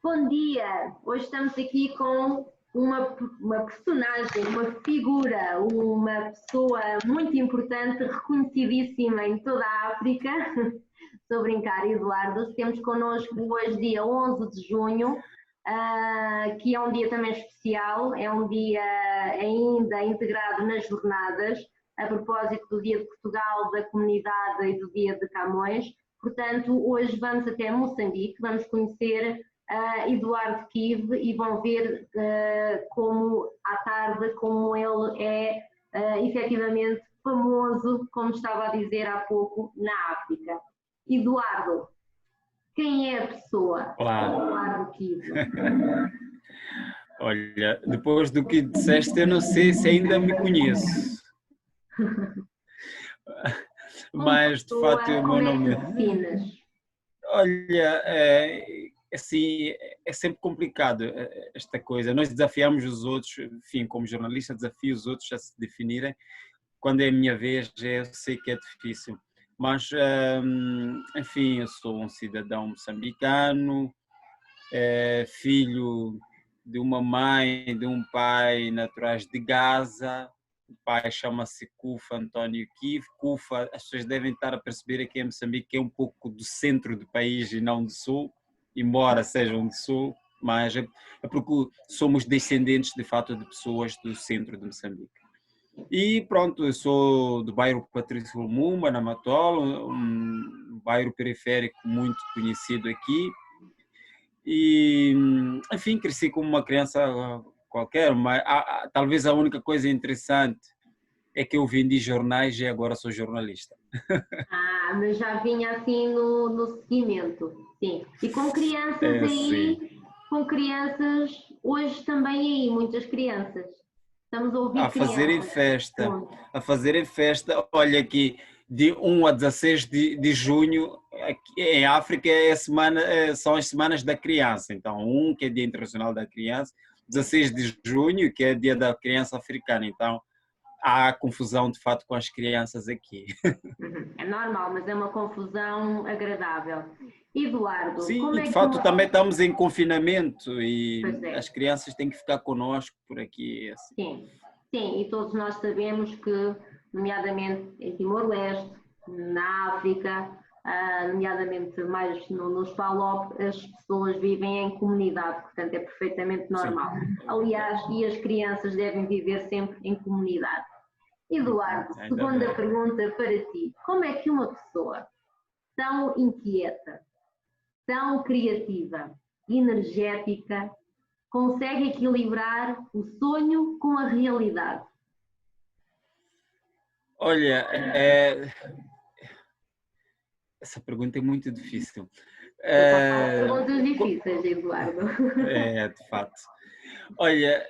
Bom dia! Hoje estamos aqui com uma personagem, uma figura, uma pessoa muito importante, reconhecidíssima em toda a África. Estou a brincar, Eduardo. Temos connosco hoje, dia 11 de junho, que é um dia também especial, é um dia ainda integrado nas jornadas, a propósito do Dia de Portugal, da Comunidade e do Dia de Camões. Portanto, hoje vamos até Moçambique, vamos conhecer Eduardo Kive e vão ver como à tarde, como ele é efetivamente famoso, como estava a dizer há pouco, na África. Eduardo, quem é a pessoa? Olá. Eduardo Kive. Olha, depois do que disseste, eu não sei se ainda me conheço. Mas, de Pessoa, fato, o como meu é que nome... te defines? Olha, assim, é sempre complicado esta coisa. Nós desafiamos os outros, enfim, como jornalista, desafio os outros a se definirem. Quando é a minha vez, eu sei que é difícil. Mas, enfim, eu sou um cidadão moçambicano, filho de uma mãe e de um pai naturais de Gaza. O pai chama-se Kufa António Kive. Kufa, as pessoas devem estar a perceber aqui em Moçambique que é um pouco do centro do país e não do sul, embora sejam do sul, mas é porque somos descendentes de fato de pessoas do centro de Moçambique. E pronto, eu sou do bairro Patrício Lumumba, na Matola, um bairro periférico muito conhecido aqui. E, enfim, cresci como uma criança qualquer, mas talvez a única coisa interessante é que eu vendi jornais e agora sou jornalista. Mas já vinha assim no seguimento, sim. E com crianças Sim. aí, com crianças, hoje também aí, muitas crianças. Estamos a ouvir A fazerem crianças. festa, Bom, a fazerem festa. Olha aqui, de 1 a 16 de junho, aqui em África são as semanas da criança. Então, que é Dia Internacional da Criança, 16 de junho, que é Dia da Criança Africana. Então, há confusão de fato com as crianças aqui. é normal, mas é uma confusão agradável. Eduardo, Sim, como e de é que fato uma. também estamos em confinamento Pois e é, as crianças têm que ficar connosco por aqui. Assim. sim, sim, e todos nós sabemos que, nomeadamente em Timor-Leste, na África, nomeadamente mais nos PALOP, as pessoas vivem em comunidade, portanto é perfeitamente Sim, normal. Aliás, e as crianças devem viver sempre em comunidade. Eduardo, ainda segunda bem. pergunta para ti. Como é que uma pessoa tão inquieta, tão criativa, energética, consegue equilibrar o sonho com a realidade? Olha, essa pergunta é muito difícil. Estou só a fazer É, perguntas difíceis, Eduardo. de fato. Olha,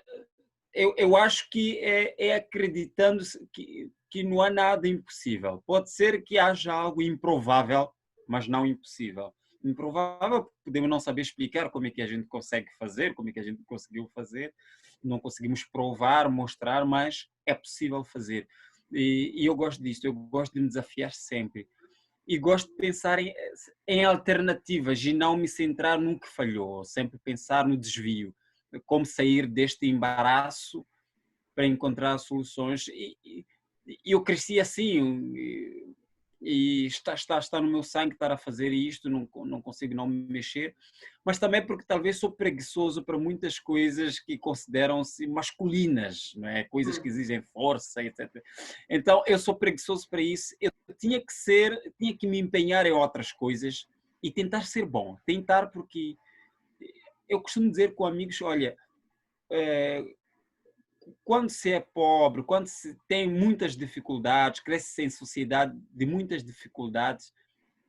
eu acho que é acreditando que não há nada impossível. Pode ser que haja algo improvável, mas não impossível. Improvável, podemos não saber explicar como é que a gente consegue fazer, como é que a gente conseguiu fazer, não conseguimos provar, mostrar, mas é possível fazer. E eu gosto disto, eu gosto de me desafiar sempre. E gosto de pensar em alternativas e não me centrar num que falhou, sempre pensar no desvio, como sair deste embaraço para encontrar soluções. E eu cresci assim, e está no meu sangue estar a fazer isto, não consigo não me mexer, mas também porque talvez sou preguiçoso para muitas coisas que consideram-se masculinas, não é? Coisas que exigem força, etc. Então eu sou preguiçoso para isso, eu tinha que me empenhar em outras coisas e tentar ser bom, tentar porque eu costumo dizer com amigos, olha, quando se é pobre, quando se tem muitas dificuldades, cresce em sociedade de muitas dificuldades,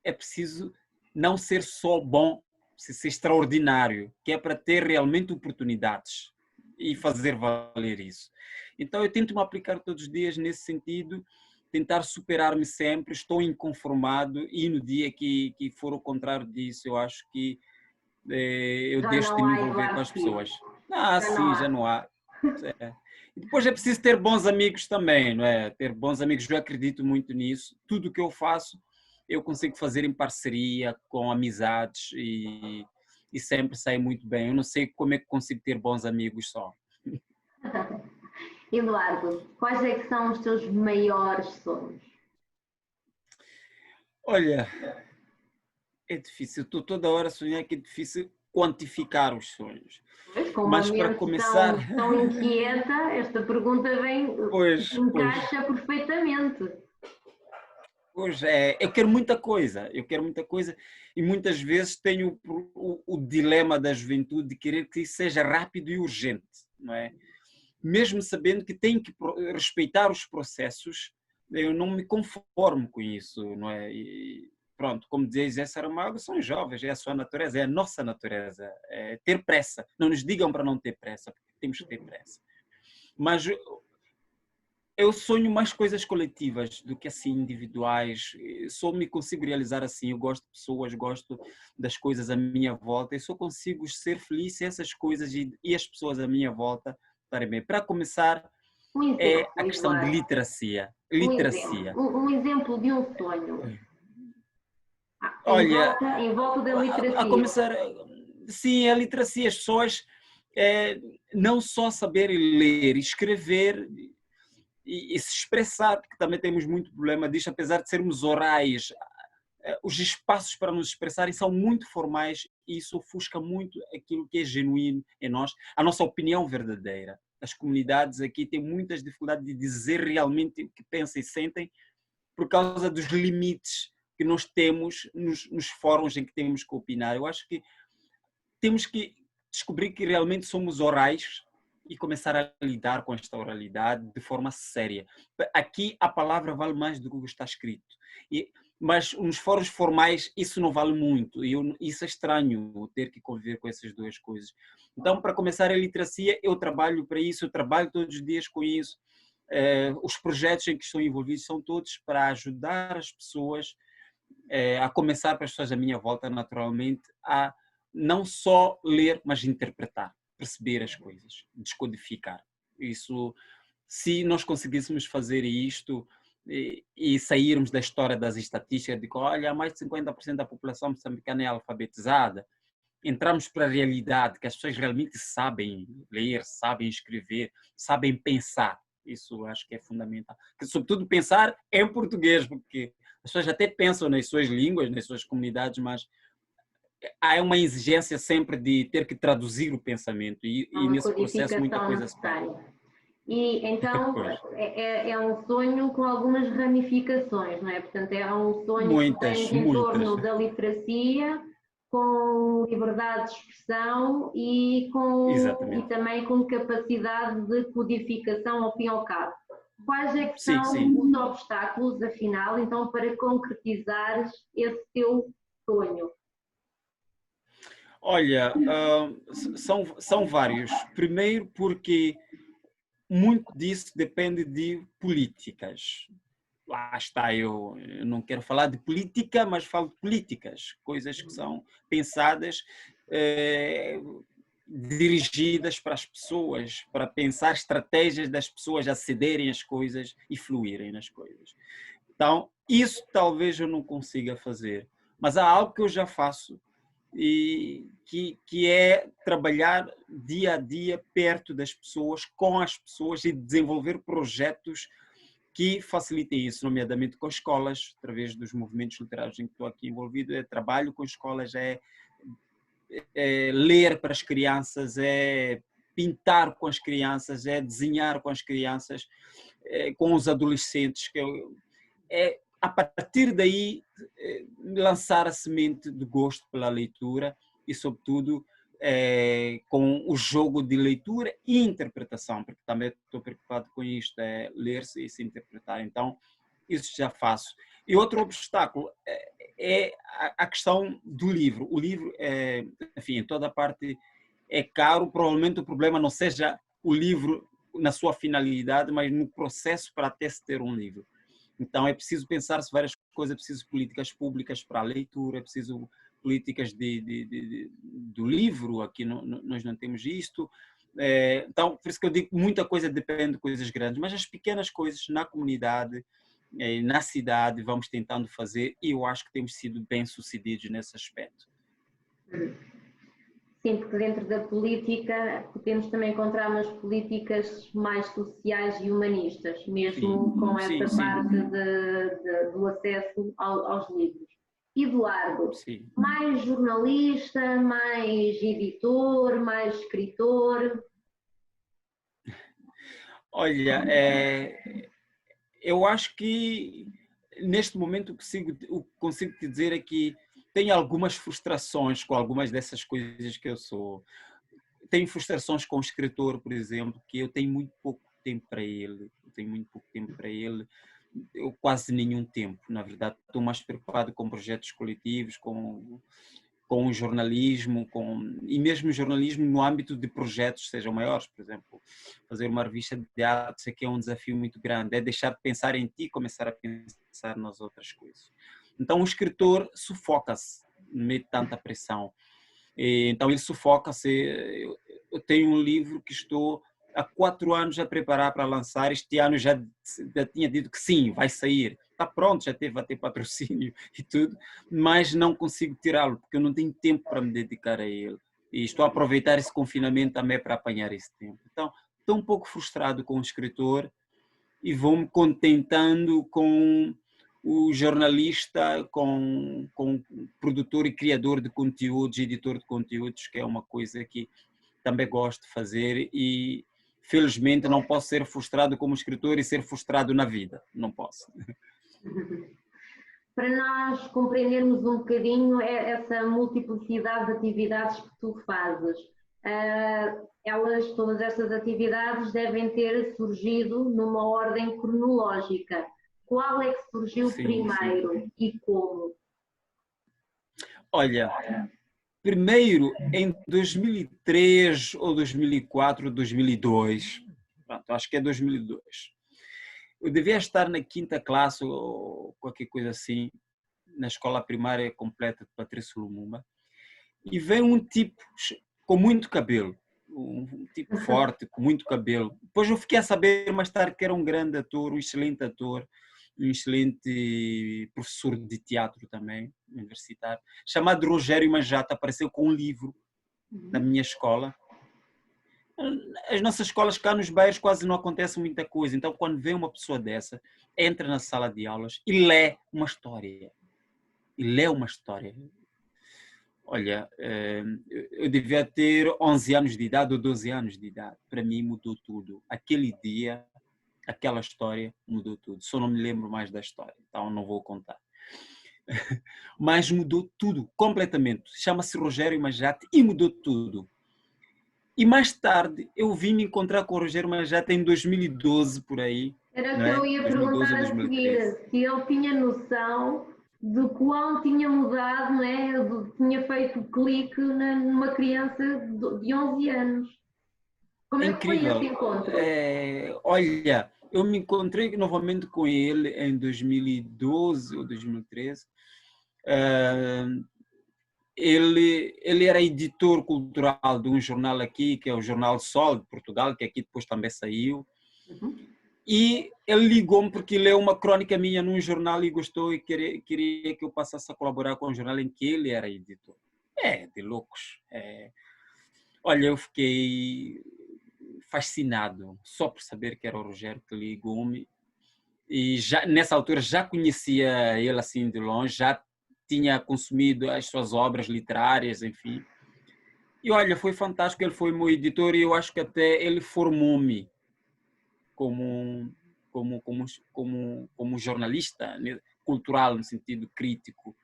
é preciso não ser só bom, preciso ser extraordinário, que é para ter realmente oportunidades e fazer valer isso. Então eu tento me aplicar todos os dias nesse sentido, tentar superar-me sempre, estou inconformado e no dia que for o contrário disso, eu acho que eu Já deixo de não me há envolver com Eduardo as Filho. pessoas. Já não Sim, já há. não há. É. E depois é preciso ter bons amigos também, não é? Ter bons amigos, eu acredito muito nisso. Tudo o que eu faço, eu consigo fazer em parceria, com amizades e sempre sai muito bem. Eu não sei como é que consigo ter bons amigos só. Eduardo, quais é que são os teus maiores sonhos? Olha, é difícil, estou toda hora a sonhar que é difícil quantificar os sonhos. Pois, com uma Mas para mente começar, tão inquieta, esta pergunta pois, encaixa perfeitamente. pois é, eu quero muita coisa e muitas vezes tenho o dilema da juventude de querer que isso seja rápido e urgente, não é? Mesmo sabendo que tem que respeitar os processos, eu não me conformo com isso, não é? E pronto, como dizia Zé Saramago, são jovens, é a sua natureza, é a nossa natureza, é ter pressa. Não nos digam para não ter pressa, porque temos que ter pressa. Mas eu sonho mais coisas coletivas do que assim individuais. Só me consigo realizar assim. Eu gosto de pessoas, gosto das coisas à minha volta. Eu só consigo ser feliz se essas coisas e as pessoas à minha volta estarem bem. Para começar, Um é a exemplo, questão de Eduardo. literacia. Um exemplo. Literacia. Um exemplo de um sonho. Olha, Em volta da a literacia. começar, sim, a literacia, as pessoas não só saberem ler, escrever e se expressar, porque também temos muito problema disto, apesar de sermos orais, os espaços para nos expressarem são muito formais e isso ofusca muito aquilo que é genuíno em nós, a nossa opinião verdadeira. As comunidades aqui têm muitas dificuldades de dizer realmente o que pensam e sentem por causa dos limites que nós temos nos fóruns em que temos que opinar. Eu acho que temos que descobrir que realmente somos orais e começar a lidar com esta oralidade de forma séria. Aqui a palavra vale mais do que o que está escrito. Mas nos fóruns formais isso não vale muito. E isso é estranho, ter que conviver com essas duas coisas. Então, para começar a literacia, eu trabalho para isso, eu trabalho todos os dias com isso. Os projetos em que estou envolvido são todos para ajudar as pessoas, a começar para as pessoas à minha volta, naturalmente, a não só ler, mas interpretar, perceber as coisas, descodificar. Isso, se nós conseguíssemos fazer isto e sairmos da história das estatísticas de que, olha, mais de 50% da população moçambicana é alfabetizada, entramos para a realidade, que as pessoas realmente sabem ler, sabem escrever, sabem pensar. Isso acho que é fundamental. Sobretudo pensar em português, porque as pessoas até pensam nas suas línguas, nas suas comunidades, mas há uma exigência sempre de ter que traduzir o pensamento Há e uma nesse processo muita codificação coisa se perde. necessária. E então Pois. é um sonho com algumas ramificações, não é? Portanto, é um sonho que Muitas, tem em muitas. torno da literacia, com liberdade de expressão e Exatamente. também com capacidade de codificação ao fim e ao cabo. Quais é que Sim, são sim. os obstáculos, afinal, então, para concretizares esse teu sonho? Olha, são vários. Primeiro porque muito disso depende de políticas. Lá está, eu não quero falar de política, mas falo de políticas, coisas que são pensadas, eh, dirigidas para as pessoas, para pensar estratégias das pessoas acederem às coisas e fluírem nas coisas. Então, isso talvez eu não consiga fazer, mas há algo que eu já faço e que é trabalhar dia a dia perto das pessoas, com as pessoas e desenvolver projetos que facilitem isso, nomeadamente com escolas, através dos movimentos literários em que estou aqui envolvido. Trabalho com escolas, é ler para as crianças, é pintar com as crianças, é desenhar com as crianças, com os adolescentes, a partir daí lançar a semente de gosto pela leitura e, sobretudo, com o jogo de leitura e interpretação, porque também estou preocupado com isto, ler-se e se interpretar. Então, isso já faço. E outro obstáculo é a questão do livro. O livro, enfim, em toda parte é caro, provavelmente o problema não seja o livro na sua finalidade, mas no processo para até se ter um livro. Então é preciso pensar-se várias coisas, é preciso políticas públicas para a leitura, é preciso políticas do livro, aqui nós não temos isto. Então, por isso que eu digo que muita coisa depende de coisas grandes, mas as pequenas coisas na comunidade, na cidade, vamos tentando fazer e eu acho que temos sido bem-sucedidos nesse aspecto. Sim, porque dentro da política podemos também encontrar umas políticas mais sociais e humanistas, Sim, mesmo com sim, essa sim, parte do acesso aos livros. Eduardo, sim. mais jornalista, mais editor, mais escritor? Olha, eu acho que neste momento o que consigo te dizer é que tenho algumas frustrações com algumas dessas coisas que eu sou. Tenho frustrações com o escritor, por exemplo, que eu tenho muito pouco tempo para ele. Eu tenho muito pouco tempo para ele. Eu quase nenhum tempo, na verdade. Estou mais preocupado com projetos coletivos, com o jornalismo, e mesmo jornalismo no âmbito de projetos sejam maiores, por exemplo, fazer uma revista de arte, isso aqui é um desafio muito grande, é deixar de pensar em ti e começar a pensar nas outras coisas. Então o escritor sufoca-se no meio de tanta pressão. Então ele sufoca-se. Eu tenho um livro que estou há 4 anos a preparar para lançar. Este ano já tinha dito que sim, vai sair. Está pronto, vai ter patrocínio e tudo, mas não consigo tirá-lo porque eu não tenho tempo para me dedicar a ele. E estou a aproveitar esse confinamento também para apanhar esse tempo. Então, estou um pouco frustrado com o escritor e vou-me contentando com o jornalista, com o produtor e criador de conteúdos, editor de conteúdos, que é uma coisa que também gosto de fazer e felizmente não posso ser frustrado como escritor e ser frustrado na vida, não posso. Para nós compreendermos um bocadinho essa multiplicidade de atividades que tu fazes. Todas estas atividades devem ter surgido numa ordem cronológica. Qual é que surgiu Sim, sim. primeiro e como? Olha, primeiro em 2003 ou 2004, 2002, pronto, acho que é 2002. Eu devia estar na quinta classe ou qualquer coisa assim, na escola primária completa de Patrício Lumumba, e veio um tipo com muito cabelo, um tipo forte, com muito cabelo. Depois eu fiquei a saber mais tarde que era um grande ator, um excelente professor de teatro também, universitário, chamado Rogério Manjata, apareceu com um livro na minha escola. As nossas escolas cá nos bairros quase não acontece muita coisa, então quando vem uma pessoa dessa, entra na sala de aulas e lê uma história. E lê uma história. Olha, eu devia ter 11 anos de idade ou 12 anos de idade. Para mim mudou tudo. Aquele dia, aquela história mudou tudo. Só não me lembro mais da história, então não vou contar. Mas mudou tudo, completamente. Chama-se Rogério Majate e mudou tudo. E mais tarde eu vim me encontrar com o Rogério Majate em 2012, por aí, Era o não que eu é? ia 2012 perguntar ou a seguir, 2013. se ele tinha noção de quão tinha mudado, né? Tinha feito clique numa criança de 11 anos. Como É é que foi esse incrível. encontro? Olha, eu me encontrei novamente com ele em 2012 ou 2013. É, ele era editor cultural de um jornal aqui, que é o Jornal Sol de Portugal, que aqui depois também saiu. Uhum. E ele ligou-me porque leu uma crônica minha num jornal e gostou e queria que eu passasse a colaborar com o jornal em que ele era editor. É, de loucos. Olha, eu fiquei fascinado só por saber que era o Rogério que ligou-me e já nessa altura já conhecia ele assim de longe, já tinha consumido as suas obras literárias, enfim. E olha, foi fantástico, ele foi meu editor e eu acho que até ele formou-me como como jornalista, né, cultural no sentido crítico.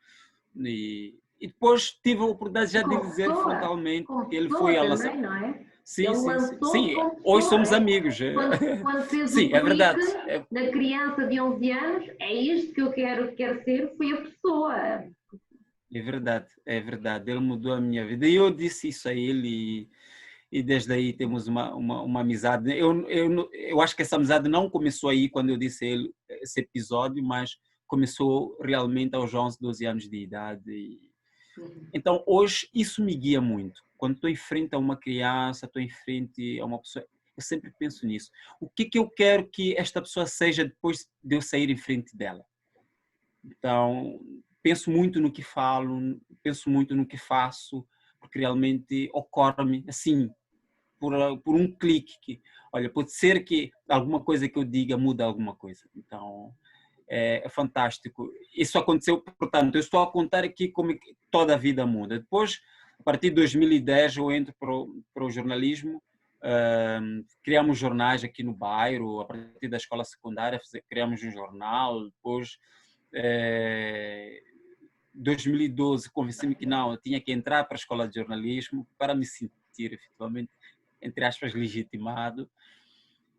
E depois tive a oportunidade já de dizer frontalmente que Como ele foi pessoa a lançar. também, não é? Sim, Ele sim, sim. lançou-te Sim, como hoje pessoa. somos amigos. Quando fez o Sim, é clique verdade. na criança de 11 anos, é isto que eu quero ser, foi a pessoa. É verdade, é verdade. Ele mudou a minha vida. E eu disse isso a ele e desde aí temos uma amizade. Eu acho que essa amizade não começou aí quando eu disse a ele esse episódio, mas começou realmente aos 11, 12 anos de idade. Então hoje isso me guia muito. Quando estou em frente a uma criança, estou em frente a uma pessoa, eu sempre penso nisso. O que que eu quero que esta pessoa seja depois de eu sair em frente dela? Então, penso muito no que falo, penso muito no que faço, porque realmente ocorre-me assim, por um clique, que, olha, pode ser que alguma coisa que eu diga muda alguma coisa. Então, é fantástico. Isso aconteceu, portanto, eu estou a contar aqui como é que toda a vida muda. Depois, a partir de 2010, eu entro para o jornalismo. Criamos jornais aqui no bairro, a partir da escola secundária criamos um jornal. Depois, 2012, convenci-me que não, eu tinha que entrar para a escola de jornalismo para me sentir efetivamente, entre aspas, legitimado.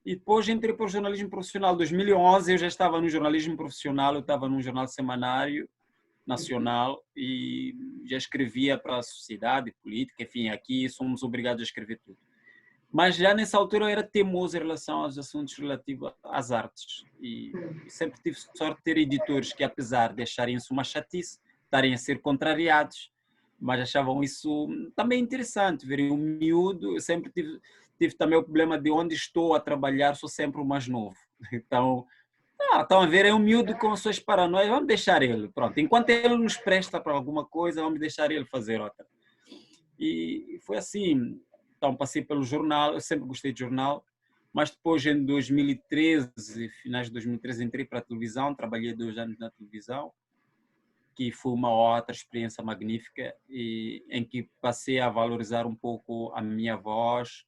E depois entrei para o jornalismo profissional. Em 2011 eu já estava no jornalismo profissional, eu estava num jornal semanário nacional e já escrevia para a sociedade, política, enfim, aqui somos obrigados a escrever tudo. Mas já nessa altura eu era teimoso em relação aos assuntos relativos às artes e sempre tive sorte de ter editores que, apesar de acharem isso uma chatice, estarem a ser contrariados, mas achavam isso também interessante, verem um miúdo. Eu sempre tive também o problema de onde estou a trabalhar, sou sempre o mais novo. Então, estão a ver, é um miúdo com as suas paranoias, vamos deixar ele, pronto. Enquanto ele nos presta para alguma coisa, vamos deixar ele fazer outra. E foi assim. Então, passei pelo jornal, eu sempre gostei de jornal, mas depois, em 2013, finais de 2013, entrei para a televisão, trabalhei 2 anos na televisão, que foi uma outra experiência magnífica, e em que passei a valorizar um pouco a minha voz,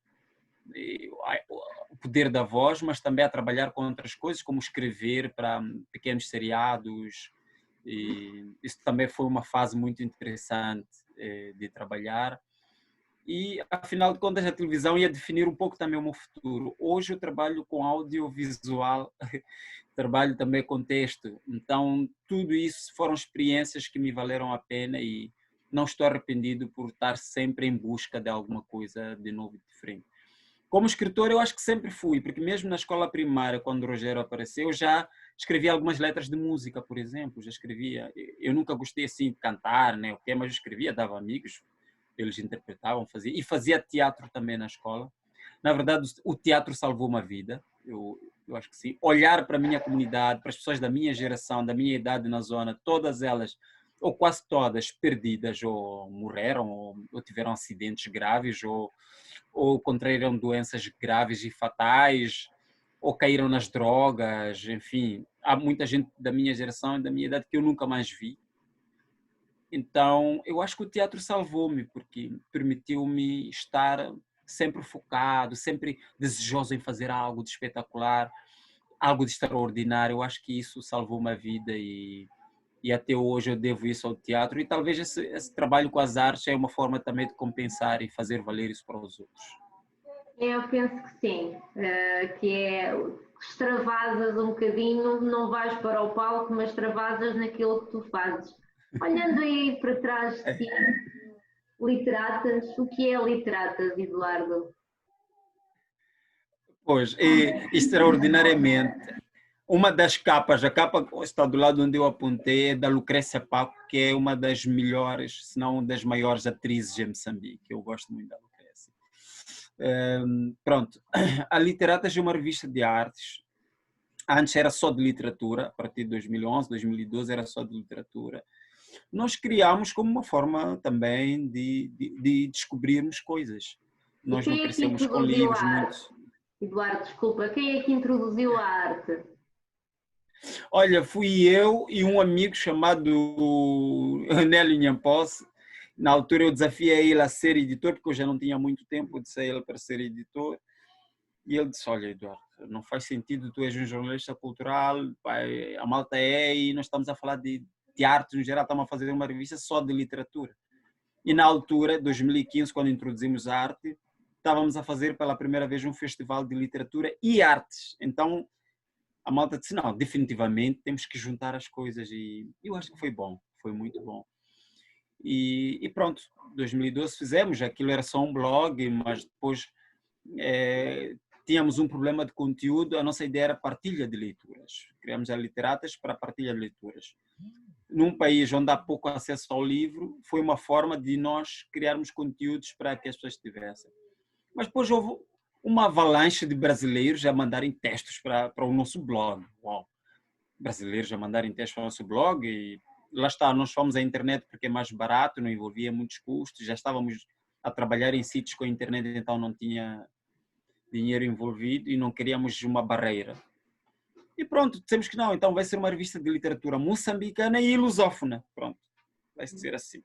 o poder da voz, mas também a trabalhar com outras coisas, como escrever para pequenos seriados. E isso também foi uma fase muito interessante de trabalhar. E, afinal de contas, a televisão ia definir um pouco também o meu futuro. Hoje eu trabalho com audiovisual, trabalho também com texto. Então, tudo isso foram experiências que me valeram a pena e não estou arrependido por estar sempre em busca de alguma coisa de novo e diferente. Como escritor, eu acho que sempre fui, porque mesmo na escola primária, quando o Rogério apareceu, eu já escrevia algumas letras de música, por exemplo, já escrevia. Eu nunca gostei assim de cantar, né, mas eu escrevia, dava amigos, eles interpretavam, fazia teatro também na escola. Na verdade, o teatro salvou uma vida, eu acho que sim. Olhar para a minha comunidade, para as pessoas da minha geração, da minha idade na zona, todas elas, ou quase todas, perdidas, ou morreram, ou tiveram acidentes graves, ou contraíram doenças graves e fatais, ou caíram nas drogas, enfim. Há muita gente da minha geração e da minha idade que eu nunca mais vi. Então, eu acho que o teatro salvou-me, porque permitiu-me estar sempre focado, sempre desejoso em fazer algo de espetacular, algo de extraordinário. Eu acho que isso salvou uma vida e até hoje eu devo isso ao teatro. E talvez esse trabalho com as artes é uma forma também de compensar e fazer valer isso para os outros. Eu penso que sim, que é extravasas um bocadinho, não vais para o palco, mas extravasas naquilo que tu fazes. Olhando aí para trás de ti, literatas, o que é literatas, Eduardo? Pois, e extraordinariamente, uma das capas, a capa que está do lado onde eu apontei, é da Lucrécia Paco, que é uma das melhores, se não das maiores atrizes em Moçambique. Eu gosto muito da Lucrécia. Pronto, a Literatas é uma revista de artes. Antes era só de literatura, a partir de 2011, 2012 era só de literatura. Nós criámos como uma forma também de descobrirmos coisas. E Nós não quem é que crescemos com introduziu a livros arte? muito... Eduardo, desculpa, quem é que introduziu a arte? Olha, fui eu e um amigo chamado Nélio Nhampos. Na altura eu desafiei ele a ser editor, porque eu já não tinha muito tempo de sair ele para ser editor. E ele disse, olha, Eduardo, não faz sentido, tu és um jornalista cultural, pai, a malta é, e nós estamos a falar de arte no geral, estamos a fazer uma revista só de literatura. E na altura, 2015, quando introduzimos a arte, estávamos a fazer pela primeira vez um festival de literatura e artes. Então, a malta disse, não, definitivamente temos que juntar as coisas, e eu acho que foi bom, foi muito bom. E pronto, 2012 fizemos, aquilo era só um blog, mas depois tínhamos um problema de conteúdo, a nossa ideia era partilha de leituras. Criamos a Literatas para partilha de leituras. Num país onde há pouco acesso ao livro, foi uma forma de nós criarmos conteúdos para que as pessoas tivessem. Mas depois houve uma avalanche de brasileiros a mandarem textos para o nosso blog. Uau! Brasileiros a mandarem textos para o nosso blog, e lá está, nós fomos à internet porque é mais barato, não envolvia muitos custos, já estávamos a trabalhar em sítios com a internet, então não tinha dinheiro envolvido e não queríamos uma barreira. E pronto, dissemos que não, então vai ser uma revista de literatura moçambicana e lusófona. Pronto, vai ser assim.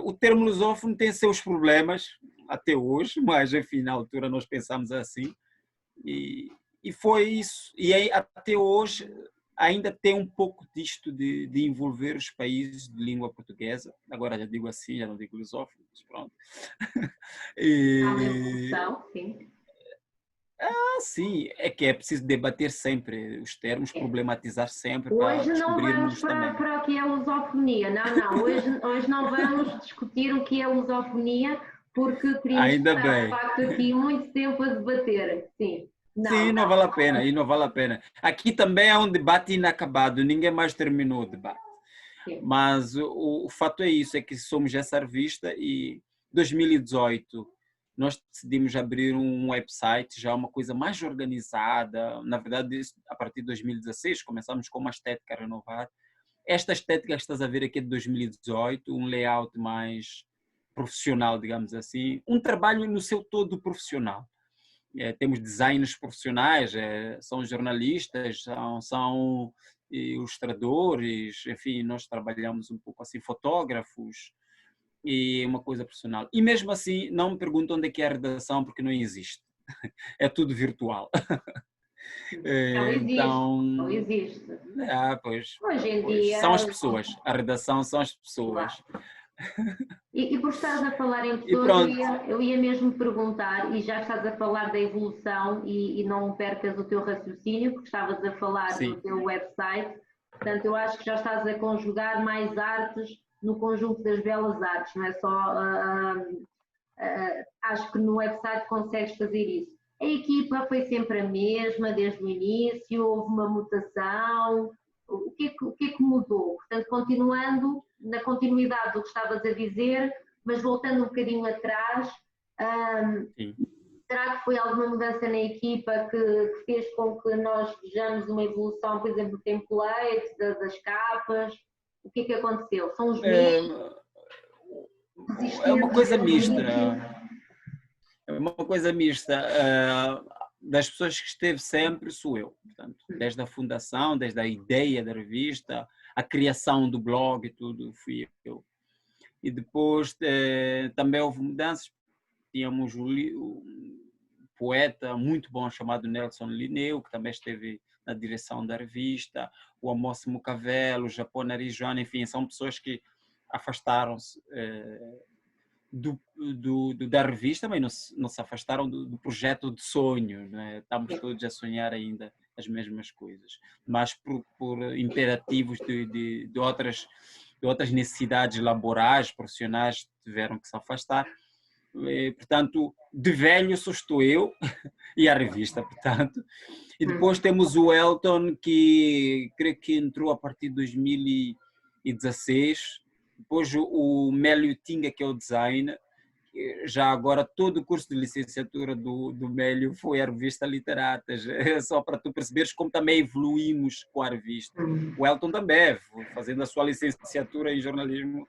O termo lusófono tem seus problemas até hoje, mas enfim, na altura nós pensámos assim. E foi isso. E aí, até hoje ainda tem um pouco disto de envolver os países de língua portuguesa. Agora já digo assim, já não digo lusófono, mas pronto. Há uma evolução, sim. Sim, é que é preciso debater sempre os termos, problematizar sempre para Hoje não vamos descobrirmos também. para o que é lusofonia, não. Hoje não vamos discutir o que é lusofonia, porque teríamos Ainda estar, bem. de facto, aqui muito tempo a debater. Sim. Sim, não vale a pena, e não vale a pena. Aqui também é um debate inacabado, ninguém mais terminou o debate. Sim. Mas o fato é isso, é que somos essa revista e 2018 nós decidimos abrir um website, já uma coisa mais organizada. Na verdade, a partir de 2016 começamos com uma estética a renovar. Esta estética que estás a ver aqui é de 2018, um layout mais profissional, digamos assim, um trabalho no seu todo profissional. Temos designers profissionais, são jornalistas, são ilustradores, enfim, nós trabalhamos um pouco assim, fotógrafos, e uma coisa profissional. E mesmo assim, não me perguntam onde é que é a redação, porque não existe. É tudo virtual. Não existe. Então, Não existe. pois, Hoje em dia. são as pessoas. A redação são as pessoas. Claro. E por estares a falar em E pessoas, pronto. eu ia mesmo perguntar, e já estás a falar da evolução e não percas o teu raciocínio, porque estavas a falar Sim. do teu website, portanto eu acho que já estás a conjugar mais artes no conjunto das belas artes, não é só, acho que no website consegues fazer isso. A equipa foi sempre a mesma desde o início, houve uma mutação, o que é que mudou? Portanto, continuando na continuidade do que estavas a dizer, mas voltando um bocadinho atrás, será que foi alguma mudança na equipa que fez com que nós vejamos uma evolução, por exemplo, do template, das capas? O que é que aconteceu? São os mesmos? É uma coisa mista. É uma coisa mista. Das pessoas que esteve sempre sou eu, portanto, desde a fundação, desde a ideia da revista, a criação do blog e tudo, fui eu. E depois também houve mudanças. Tínhamos um poeta muito bom chamado Nelson Lineu, que também esteve na direção da revista, o Amos Mucavelo, o Japão Narijoana, enfim, são pessoas que afastaram-se da revista, mas não se afastaram do projeto de sonho, né? Estamos todos a sonhar ainda as mesmas coisas, mas por imperativos de outras necessidades laborais, profissionais, tiveram que se afastar. Portanto, de velho só estou eu e a revista, portanto. E depois temos o Elton, que creio que entrou a partir de 2016. Depois o Mélio Tinga, que é o design. Já agora todo o curso de licenciatura do Mélio foi a revista Literatas, só para tu perceberes como também evoluímos com a revista. O Elton também, fazendo a sua licenciatura em jornalismo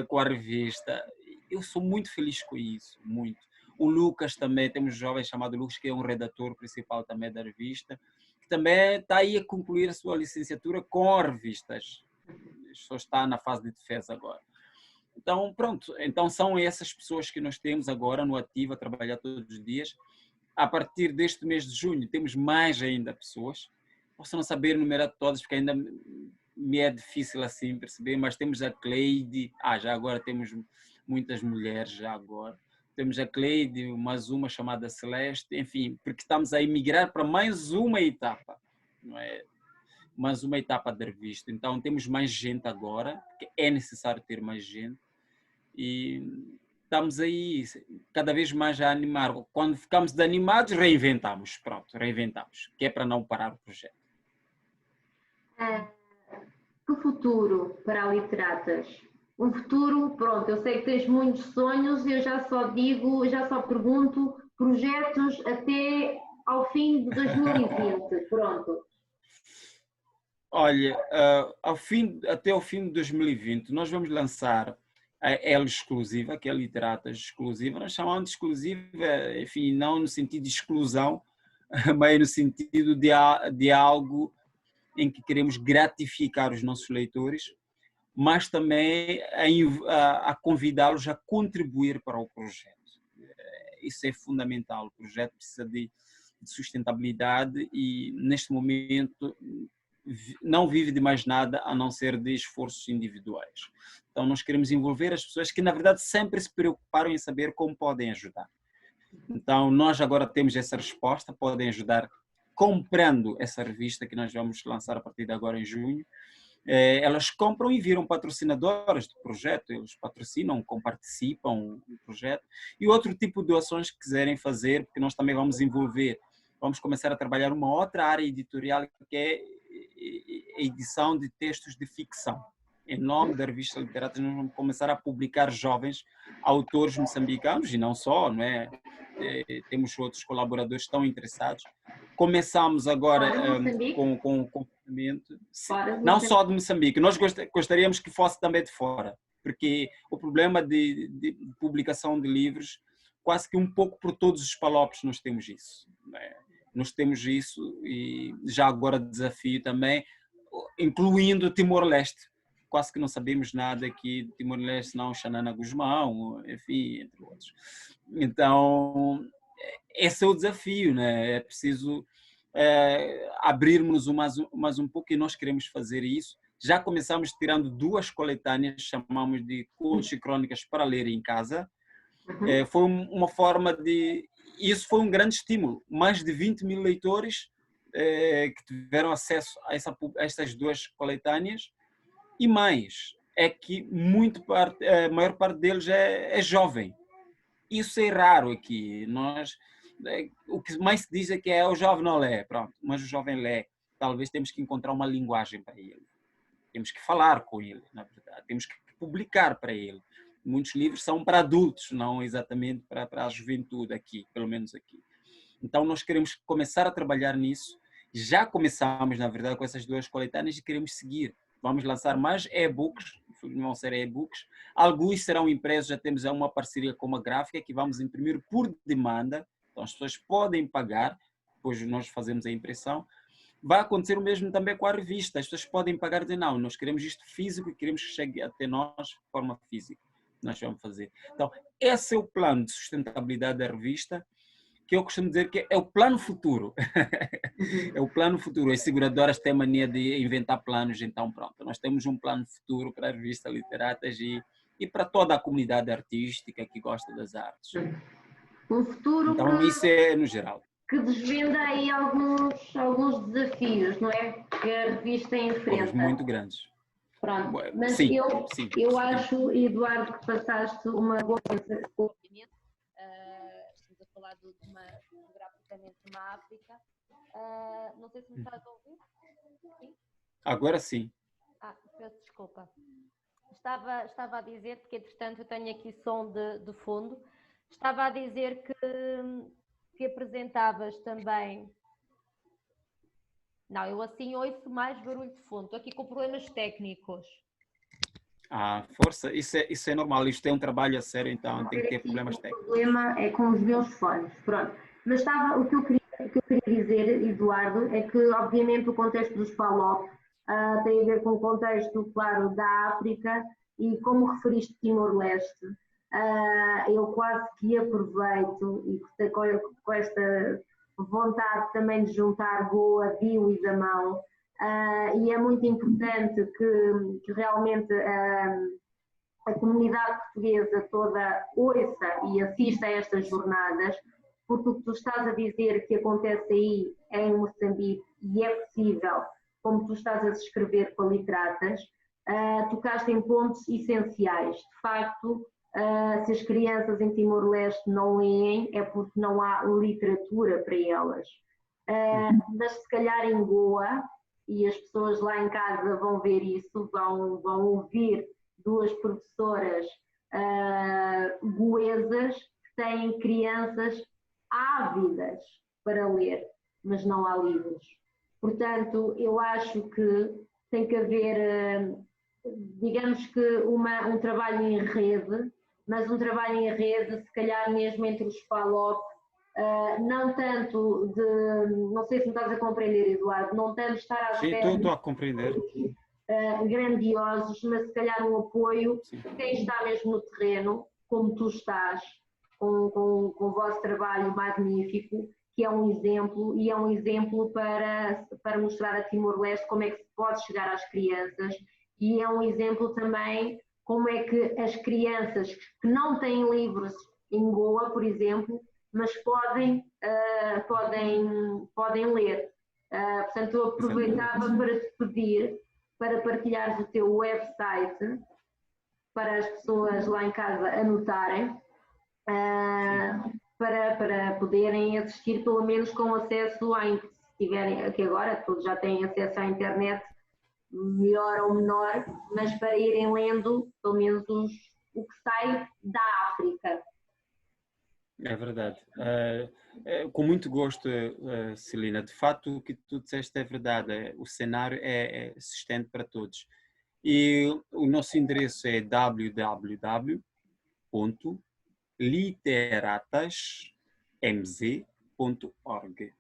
com a revista. Eu sou muito feliz com isso, muito. O Lucas também, temos um jovem chamado Lucas, que é um redator principal também da revista, que também está aí a concluir a sua licenciatura com revistas. Só está na fase de defesa agora. Então, pronto. Então, são essas pessoas que nós temos agora no ativo a trabalhar todos os dias. A partir deste mês de junho, temos mais ainda pessoas. Posso não saber enumerar todas, porque ainda me é difícil assim perceber, mas temos a Cleide, já agora temos muitas mulheres, já agora. Temos a Cleide, mais uma chamada Celeste, enfim, porque estamos a emigrar para mais uma etapa, não é? Mais uma etapa da revista. Então temos mais gente agora, porque é necessário ter mais gente, e estamos aí cada vez mais a animar. Quando ficamos desanimados, reinventamos, pronto, reinventamos, que é para não parar o projeto. Que futuro para a Literatas? Um futuro, pronto, eu sei que tens muitos sonhos, eu já só pergunto projetos até ao fim de 2020, pronto. Olha, até o fim de 2020, nós vamos lançar a L exclusiva, que é a Literatas exclusiva. Nós chamamos de exclusiva, enfim, não no sentido de exclusão, mas no sentido de algo em que queremos gratificar os nossos leitores, mas também a convidá-los a contribuir para o projeto. Isso é fundamental. O projeto precisa de sustentabilidade e, neste momento, não vive de mais nada a não ser de esforços individuais. Então, nós queremos envolver as pessoas que, na verdade, sempre se preocuparam em saber como podem ajudar. Então, nós agora temos essa resposta, podem ajudar comprando essa revista que nós vamos lançar a partir de agora em junho. Elas compram e viram patrocinadoras do projeto, eles patrocinam, comparticipam do projeto. E outro tipo de doações que quiserem fazer, porque nós também vamos envolver, vamos começar a trabalhar uma outra área editorial que é a edição de textos de ficção. Em nome da revista Literatas, nós vamos começar a publicar jovens autores moçambicanos, e não só, não é? Temos outros colaboradores que estão interessados. Começamos agora com o confinamento, não só de Moçambique, nós gostaríamos que fosse também de fora, porque o problema de publicação de livros, quase que um pouco por todos os palopes nós temos isso. Né? Nós temos isso e já agora desafio também, incluindo Timor-Leste. Quase que não sabemos nada aqui de Timor-Leste, não Xanana Guzmão, enfim, entre outros. Então, esse é o desafio, né? É preciso abrirmos mais um pouco e nós queremos fazer isso. Já começamos tirando 2 coletâneas, chamamos de contos e crônicas para ler em casa. Foi uma forma de... Isso foi um grande estímulo. Mais de 20 mil leitores que tiveram acesso a estas 2 coletâneas. E mais, é que a maior parte deles é jovem. Isso é raro aqui. O que mais se diz é que o jovem não lê, pronto, mas o jovem lê. Talvez temos que encontrar uma linguagem para ele. Temos que falar com ele, na verdade. Temos que publicar para ele. Muitos livros são para adultos, não exatamente para a juventude aqui, pelo menos aqui. Então nós queremos começar a trabalhar nisso. Já começamos, na verdade, com essas 2 coletâneas e queremos seguir. Vamos lançar mais e-books, vão ser e-books. Alguns serão impressos, já temos uma parceria com uma gráfica que vamos imprimir por demanda. Então as pessoas podem pagar, depois nós fazemos a impressão. Vai acontecer o mesmo também com a revista. As pessoas podem pagar e dizer, não, nós queremos isto físico e queremos que chegue até nós de forma física. Nós vamos fazer. Então, esse é o plano de sustentabilidade da revista, que eu costumo dizer que é o plano futuro. É o plano futuro. As seguradoras têm mania de inventar planos, então pronto. Nós temos um plano futuro para a revista Literatas e para toda a comunidade artística que gosta das artes. Um futuro então, isso é no geral. Que desvenda aí alguns desafios, não é? Que a revista enfrenta. Muito grandes. Pronto, mas sim, eu acho, Eduardo, que passaste uma boa estamos a falar geograficamente de uma África. Não sei se me estás a ouvir. Sim? Agora sim. Peço desculpa. Estava a dizer, porque entretanto eu tenho aqui som de fundo, estava a dizer que apresentavas também... Não, eu assim ouço mais barulho de fundo, estou aqui com problemas técnicos. Força, isso é normal, isto é um trabalho a sério, então tem que ter problemas técnicos. O problema é com os meus fones, pronto. Mas o que eu queria dizer, Eduardo, é que obviamente o contexto dos PALOP tem a ver com o contexto, claro, da África e como referiste Timor-Leste, eu quase que aproveito e com esta vontade também de juntar Goa, Bio e Damão, e é muito importante que realmente a comunidade portuguesa toda ouça e assista a estas jornadas, porque o que tu estás a dizer que acontece aí em Moçambique e é possível, como tu estás a descrever com a Literatas, tocaste em pontos essenciais. De facto, se as crianças em Timor-Leste não leem, é porque não há literatura para elas. Mas se calhar em Goa, e as pessoas lá em casa vão ver isso, vão ouvir 2 professoras goesas que têm crianças ávidas para ler, mas não há livros. Portanto, eu acho que tem que haver, digamos que um trabalho em rede, mas um trabalho em rede, se calhar mesmo entre os FALOP, não tanto de, não sei se me estás a compreender, Eduardo, não tanto estar à Sim, espera estou a compreender. grandiosos, mas se calhar um apoio Sim. de quem está mesmo no terreno, como tu estás, com o vosso trabalho magnífico, que é um exemplo, e é um exemplo para mostrar a Timor-Leste como é que se pode chegar às crianças, e é um exemplo também como é que as crianças que não têm livros em Goa, por exemplo, mas podem ler. Portanto, eu aproveitava para te pedir para partilhares o teu website para as pessoas lá em casa anotarem, para poderem assistir pelo menos com acesso se tiverem, aqui agora todos já têm acesso à internet, melhor ou menor, mas para irem lendo pelo menos o que sai da África. É verdade. Com muito gosto, Celina. De fato, o que tu disseste é verdade. O cenário se estende para todos. E o nosso endereço é www.literatasmz.org.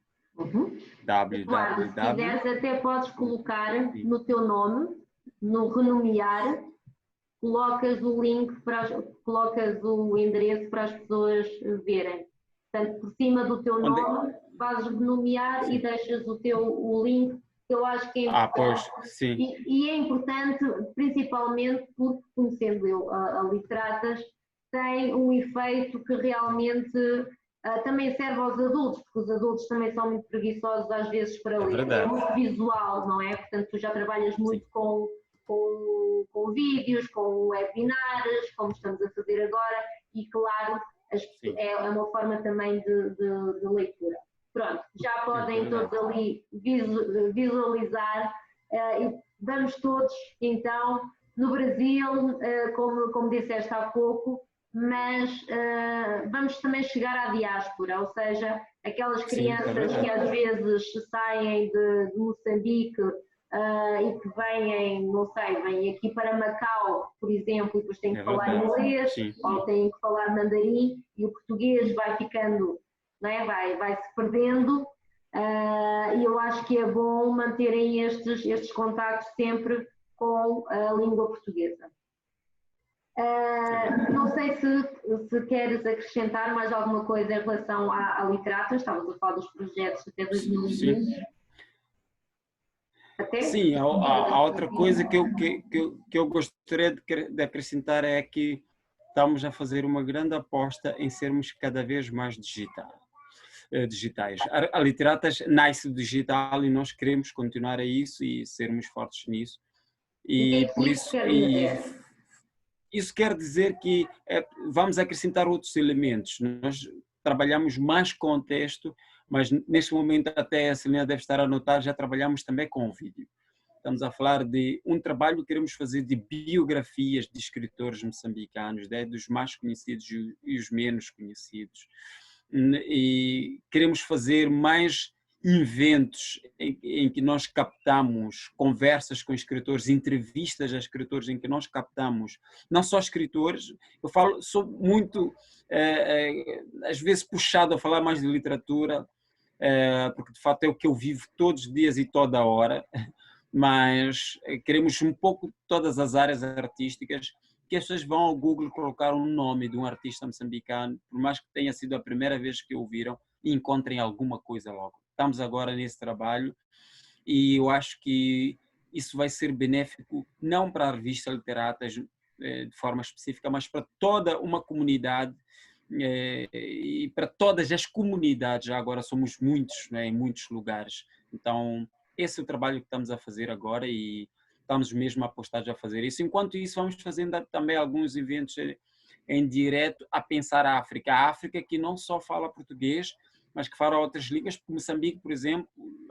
Eduardo, se quiseres até podes colocar no teu nome, no renomear, colocas o link, colocas o endereço para as pessoas verem. Portanto, por cima do teu nome, fazes renomear e deixas o link, que eu acho que é importante. Pois, sim. E é importante, principalmente porque, conhecendo eu a Literatas, tem um efeito que realmente também serve aos adultos, porque os adultos também são muito preguiçosos às vezes para ler. Verdade. É muito visual, não é? Portanto, tu já trabalhas muito com vídeos, com webinars, como estamos a fazer agora, e claro, é uma forma também de leitura. Pronto, já podem todos ali visualizar e vamos todos então no Brasil, como disseste há pouco, mas vamos também chegar à diáspora, ou seja, aquelas crianças que às vezes saem de Moçambique e que vêm, não sei, vêm aqui para Macau, por exemplo, e depois têm que falar inglês, ou têm que falar mandarim, e o português vai ficando, não é? vai-se perdendo, e eu acho que é bom manterem estes contactos sempre com a língua portuguesa. Não sei se queres acrescentar mais alguma coisa em relação à Literatas, estavas a falar dos projetos até 2020. Sim, a outra coisa que eu gostaria de acrescentar é que estamos a fazer uma grande aposta em sermos cada vez mais digitais. A Literatas nasce digital e nós queremos continuar a isso e sermos fortes nisso. E por isso, isso quer dizer que vamos acrescentar outros elementos. Nós trabalhamos mais com o texto, mas neste momento até a Celina deve estar a notar, já trabalhamos também com o vídeo. Estamos a falar de um trabalho que queremos fazer de biografias de escritores moçambicanos, dos mais conhecidos e os menos conhecidos. E queremos fazer mais eventos em que nós captamos conversas com escritores, entrevistas a escritores em que nós captamos, não só escritores, sou muito, às vezes puxado a falar mais de literatura, porque de fato é o que eu vivo todos os dias e toda a hora, mas queremos um pouco todas as áreas artísticas, que as pessoas vão ao Google colocar um nome de um artista moçambicano, por mais que tenha sido a primeira vez que ouviram, e encontrem alguma coisa logo. Estamos agora nesse trabalho e eu acho que isso vai ser benéfico não para a revista Literatas de forma específica, mas para toda uma comunidade e para todas as comunidades. Já agora somos muitos, né, em muitos lugares. Então, esse é o trabalho que estamos a fazer agora e estamos mesmo apostados a fazer isso. Enquanto isso, vamos fazendo também alguns eventos em direto a pensar a África. A África que não só fala português, mas que fala outras línguas, como Moçambique, por exemplo,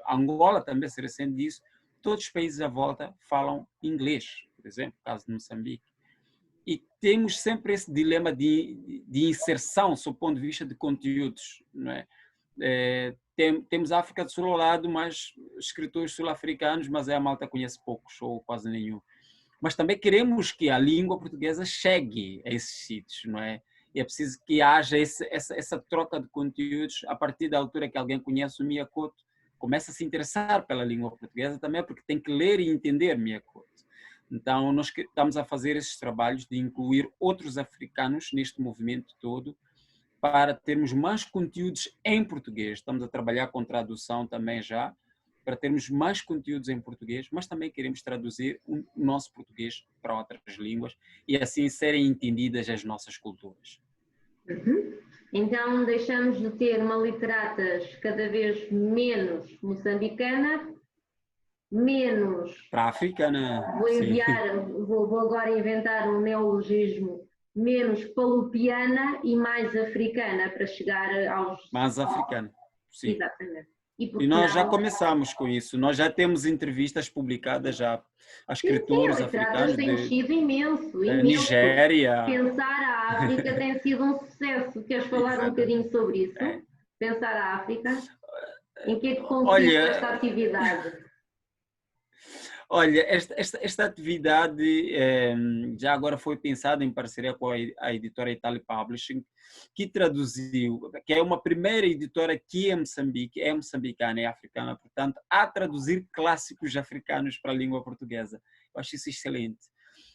Angola também se recente disso, todos os países à volta falam inglês, por exemplo, no caso de Moçambique. E temos sempre esse dilema de inserção, sob o ponto de vista de conteúdos, não é? Temos a África do Sul ao lado, mas escritores sul-africanos, mas a malta conhece poucos ou quase nenhum. Mas também queremos que a língua portuguesa chegue a esses sítios, não é? E é preciso que haja essa troca de conteúdos a partir da altura que alguém conhece o Mia Couto, começa a se interessar pela língua portuguesa também, porque tem que ler e entender Mia Couto. Então, nós estamos a fazer esses trabalhos de incluir outros africanos neste movimento todo, para termos mais conteúdos em português. Estamos a trabalhar com tradução também já, para termos mais conteúdos em português, mas também queremos traduzir o nosso português para outras línguas e assim serem entendidas as nossas culturas. Então, deixamos de ter uma literatas cada vez menos moçambicana, menos... Para a africana. Vou agora inventar um neologismo, menos palupiana e mais africana, para chegar aos... Mais africana, sim. Exatamente. E nós já começamos com isso. Nós já temos entrevistas publicadas já a escritores africanos tem sido imenso. Nigéria. Pensar a África tem sido um sucesso. Queres falar um bocadinho sobre isso? Pensar a África? Em que é que consiste esta atividade? Olha, esta atividade já agora foi pensada em parceria com a editora Italy Publishing, que traduziu, que é uma primeira editora que em Moçambique, é moçambicana e africana, portanto, a traduzir clássicos africanos para a língua portuguesa. Eu acho isso excelente.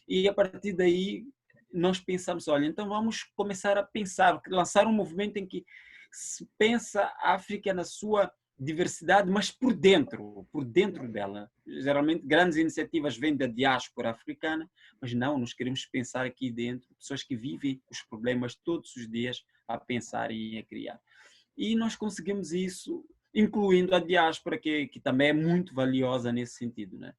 E a partir daí nós pensamos, olha, então vamos começar a pensar, lançar um movimento em que se pensa a África na sua diversidade, mas por dentro dela. Geralmente grandes iniciativas vêm da diáspora africana, mas não, nós queremos pensar aqui dentro, pessoas que vivem os problemas todos os dias a pensar e a criar. E nós conseguimos isso, incluindo a diáspora, que também é muito valiosa nesse sentido, né?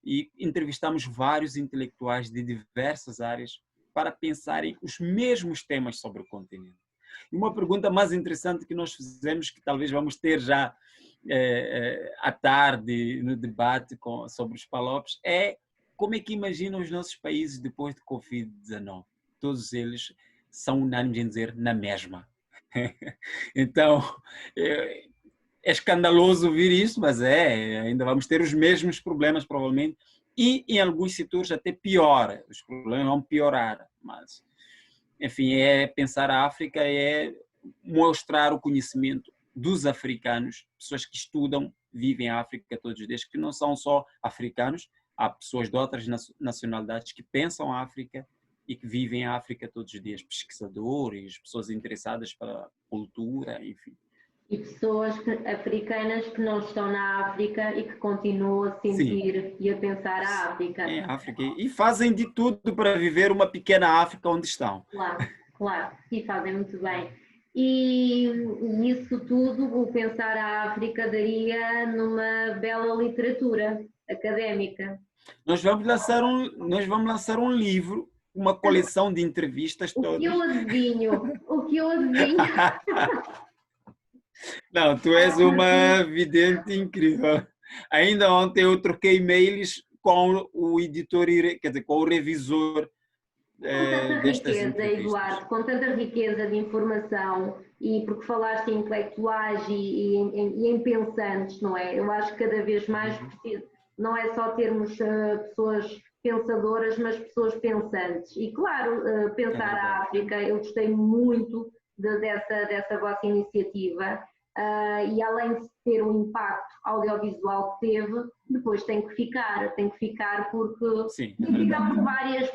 E entrevistamos vários intelectuais de diversas áreas para pensarem os mesmos temas sobre o continente. E uma pergunta mais interessante que nós fizemos, que talvez vamos ter já à tarde no debate sobre os PALOPs, é como é que imaginam os nossos países depois de Covid-19? Todos eles são unânimes em dizer na mesma. Então, é escandaloso ouvir isso, mas ainda vamos ter os mesmos problemas provavelmente, e em alguns setores até pior, os problemas vão piorar, mas enfim, pensar a África, é mostrar o conhecimento dos africanos, pessoas que estudam, vivem a África todos os dias, que não são só africanos, há pessoas de outras nacionalidades que pensam a África e que vivem a África todos os dias, pesquisadores, pessoas interessadas pela cultura, enfim. E pessoas africanas que não estão na África e que continuam a sentir e a pensar a África. Em África. E fazem de tudo para viver uma pequena África onde estão. Claro. E fazem muito bem. E isso tudo, o pensar a África, daria numa bela literatura académica. Nós vamos lançar um livro, uma coleção de entrevistas todas. O que eu adivinho? Não, tu és uma vidente incrível. Ainda ontem eu troquei e-mails com o editor, quer dizer, com o revisor destas entrevistas. Eduardo, com tanta riqueza de informação, e porque falaste em intelectuais e em pensantes, não é? Eu acho que cada vez mais preciso, não é só termos pessoas pensadoras, mas pessoas pensantes. E claro, pensar a África, eu gostei muito dessa vossa iniciativa. E além de ter um impacto audiovisual que teve, depois tem que ficar porque sim,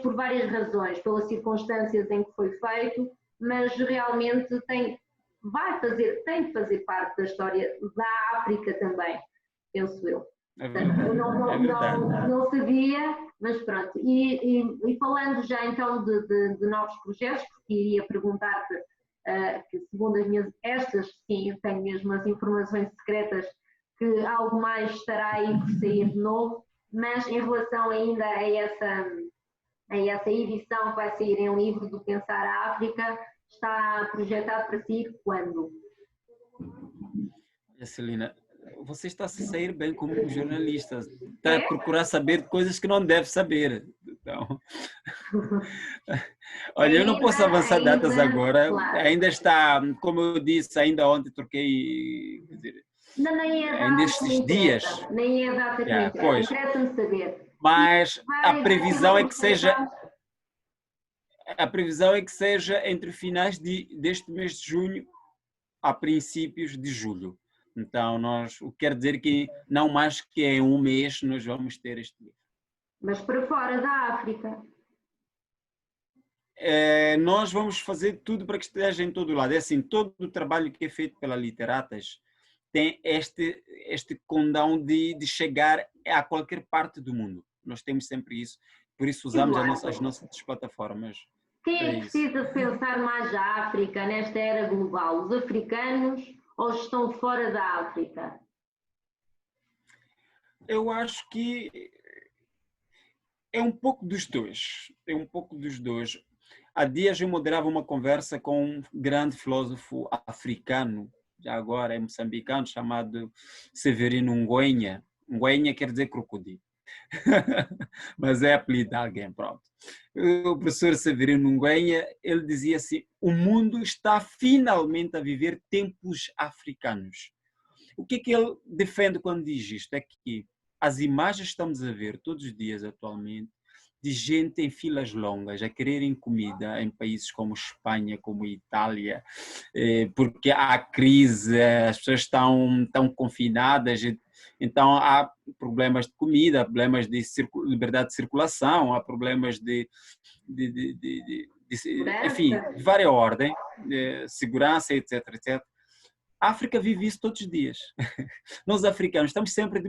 por várias razões, pelas circunstâncias em que foi feito, mas realmente tem que fazer parte da história da África também, penso eu. Eu não sabia, mas pronto. E falando já então de novos projetos, porque iria perguntar-te, que segundo estas sim, eu tenho mesmo as informações secretas, que algo mais estará aí por sair de novo, mas em relação ainda a essa edição que vai sair em livro do Pensar a África, está projetado para sair quando? Celina, você está a se sair bem como jornalista, está a procurar saber coisas que não deve saber. Então, olha, eu não posso avançar datas agora, claro. ainda está, como eu disse, ainda ontem troquei, quer dizer, Não, nem é a ainda data que me estes dias, interessa, nem é a data que me interessa, pois, interessa-me saber. mas a Vai ter previsão uma é que seja, representação. entre finais deste mês de junho a princípios de julho. Então, o que quer dizer que não mais que em um mês nós vamos ter este livro. Mas para fora da África. Nós vamos fazer tudo para que esteja em todo lado. É assim, todo o trabalho que é feito pela Literatas tem este condão de chegar a qualquer parte do mundo. Nós temos sempre isso, por isso usamos as nossas plataformas. Quem É é que isso. precisa pensar mais a África nesta era global? Os africanos ou estão fora da África? Eu acho que é um pouco dos dois. É um pouco dos dois. Há dias eu moderava uma conversa com um grande filósofo africano, já agora é moçambicano, chamado Severino Ngüenya. Ngüenya quer dizer crocodilo, mas é apelido de alguém, pronto. O professor Severino Ngüenya, ele dizia assim, o mundo está finalmente a viver tempos africanos. O que ele defende quando diz isto? É que as imagens que estamos a ver todos os dias atualmente de gente em filas longas a quererem comida em países como Espanha, como Itália, porque há crise, as pessoas estão confinadas, então há problemas de comida, problemas de liberdade de circulação, há problemas enfim, de várias ordens, segurança, etc, etc. A África vive isso todos os dias. Nós africanos estamos sempre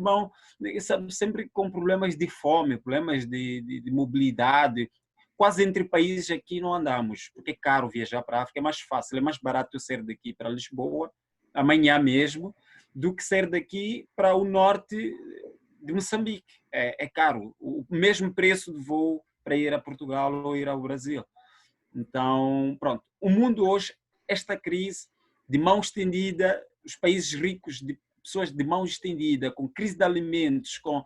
sempre com problemas de fome, problemas de mobilidade. Quase entre países aqui não andamos, porque é caro viajar para a África, é mais fácil, é mais barato eu sair daqui para Lisboa, amanhã mesmo, do que sair daqui para o norte de Moçambique. É caro, o mesmo preço de voo para ir a Portugal ou ir ao Brasil. Então, pronto, o mundo hoje, esta crise de mão estendida, os países ricos, de pessoas de mão estendida, com crise de alimentos, com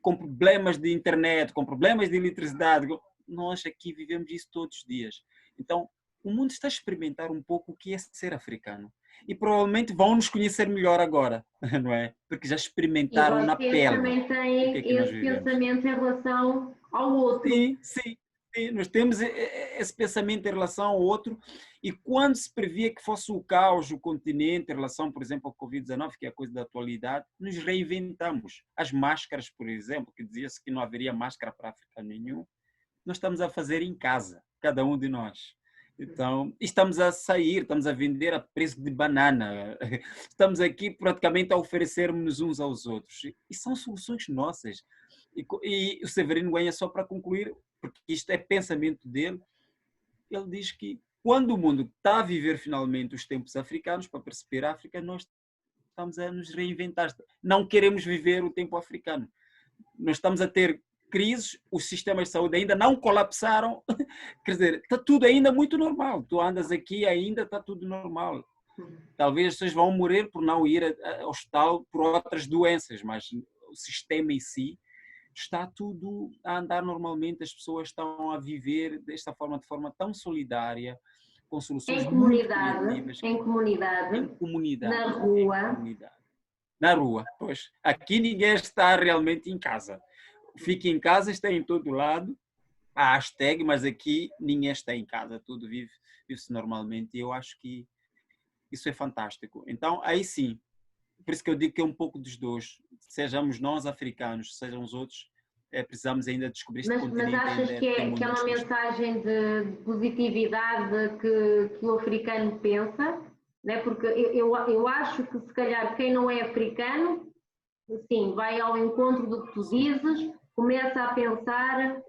problemas de internet, com problemas de eletricidade, nós aqui vivemos isso todos os dias. Então, o mundo está a experimentar um pouco o que é ser africano. E provavelmente vão nos conhecer melhor agora, não é? Porque já experimentaram na pele. E vocês também têm esse pensamento em relação ao outro. Sim, sim. Nós temos esse pensamento em relação ao outro e quando se previa que fosse o caos, o continente, em relação, por exemplo, ao Covid-19, que é a coisa da atualidade, nos reinventamos. As máscaras, por exemplo, que dizia-se que não haveria máscara para África nenhum, nós estamos a fazer em casa, cada um de nós. Então, estamos a sair, estamos a vender a preço de banana, estamos aqui praticamente a oferecermos uns aos outros. E são soluções nossas. E o Severino Ngüenya, só para concluir, porque isto é pensamento dele, ele diz que quando o mundo está a viver finalmente os tempos africanos, para perceber a África, nós estamos a nos reinventar. Não queremos viver o tempo africano. Nós estamos a ter crises, os sistemas de saúde ainda não colapsaram, quer dizer, está tudo ainda muito normal. Tu andas aqui ainda está tudo normal. Talvez as pessoas vão morrer por não ir ao hospital por outras doenças, mas o sistema em si está tudo a andar normalmente, as pessoas estão a viver desta forma, de forma tão solidária, com soluções muito criativas. Em comunidade, na rua. Na rua, pois. Aqui ninguém está realmente em casa. Fica em casa, está em todo lado, a hashtag, mas aqui ninguém está em casa, tudo vive-se normalmente e eu acho que isso é fantástico. Então, aí sim, por isso que eu digo que é um pouco dos dois, sejamos nós africanos, sejam os outros, precisamos ainda descobrir este continente. Mas achas que é uma mensagem de positividade que o africano pensa? Né? Porque eu acho que se calhar quem não é africano, sim, vai ao encontro do que tu dizes, começa a pensar,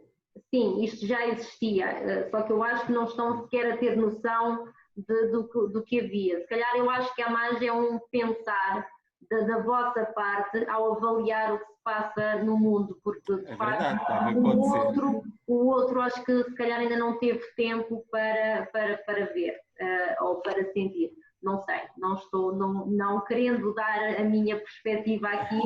sim, isto já existia, só que eu acho que não estão sequer a ter noção do que havia. Se calhar eu acho que há mais é um pensar da vossa parte ao avaliar o que se passa no mundo, porque de facto o outro acho que se calhar ainda não teve tempo para ver ou para sentir. Não sei, não querendo dar a minha perspectiva aqui,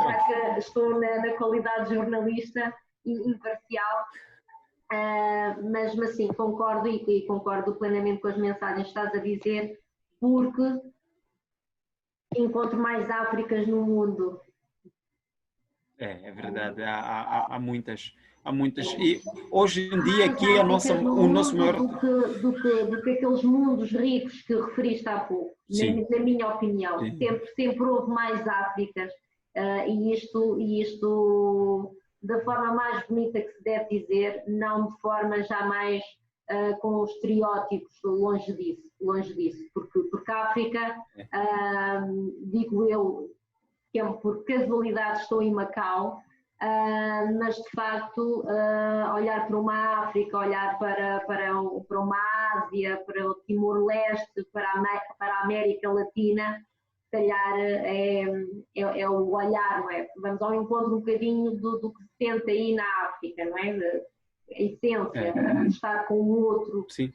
já que estou na qualidade de jornalista, imparcial. Mas sim, concordo e concordo plenamente com as mensagens que estás a dizer, porque encontro mais Áfricas no mundo. É verdade, há muitas. E hoje em dia aqui o nosso maior... do que aqueles mundos ricos que referiste há pouco, na minha opinião. Sempre houve mais Áfricas, e isto da forma mais bonita que se deve dizer, não de forma jamais com estereótipos, longe disso, porque a África, digo eu, que é por casualidade estou em Macau, mas de facto olhar para uma África, olhar para uma Ásia, para o Timor-Leste, para a América Latina, se calhar é o olhar, não é? Vamos ao encontro um bocadinho do que se sente aí na África, não é? A essência, de estar com o outro, sim.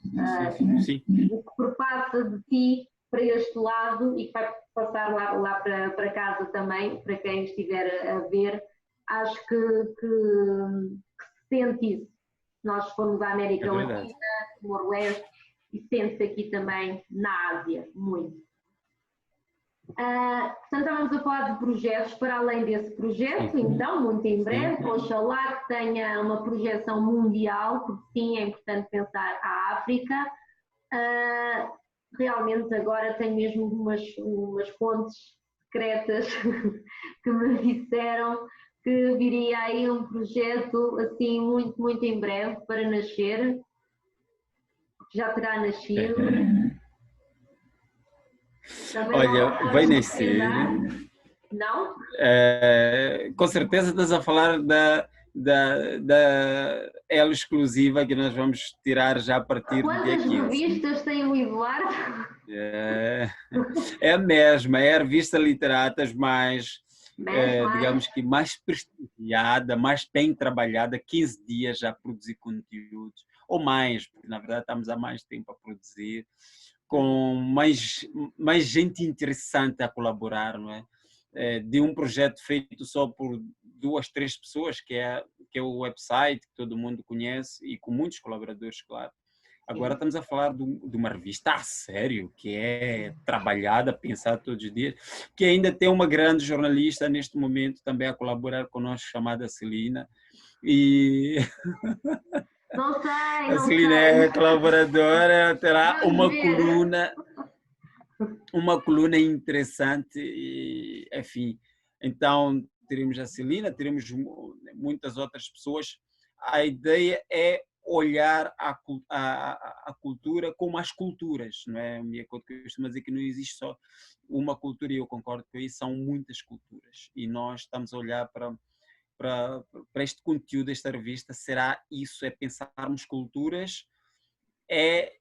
O que perpassa de ti para este lado e que vai passar lá para casa também, para quem estiver a ver. Acho que se sente isso. Nós fomos à América Latina, Timor-Leste, e sente-se aqui também na Ásia, muito. Portanto, estávamos a falar de projetos para além desse projeto, então, muito em breve, oxalá que tenha uma projeção mundial, porque sim, é importante pensar a África. Realmente agora tenho mesmo umas fontes secretas que me disseram que viria aí um projeto assim muito, muito em breve para nascer, já terá nascido. Olha, vai nascer. Não? Com certeza estás a falar da ela exclusiva que nós vamos tirar já a partir do dia 15. Quantas revistas tem o Eduardo? É a mesma, é a revista Literatas mais, digamos que mais prestigiada, mais bem trabalhada, 15 dias já a produzir conteúdos, ou mais, porque na verdade estamos há mais tempo a produzir, com mais gente interessante a colaborar, não é? De um projeto feito só por 2, 3 pessoas, que é o website, que todo mundo conhece, e com muitos colaboradores, claro. Agora estamos a falar de uma revista a sério, que é trabalhada, pensada todos os dias, que ainda tem uma grande jornalista neste momento também a colaborar conosco, chamada Celina. E não sei, a Celina é colaboradora, terá uma coluna interessante, e, enfim. Então, teremos a Celina, teremos muitas outras pessoas. A ideia é olhar a cultura como as culturas, não é? Eu costumo dizer que não existe só uma cultura, e eu concordo com isso, são muitas culturas. E nós estamos a olhar para este conteúdo, esta revista, será isso, é pensarmos culturas, é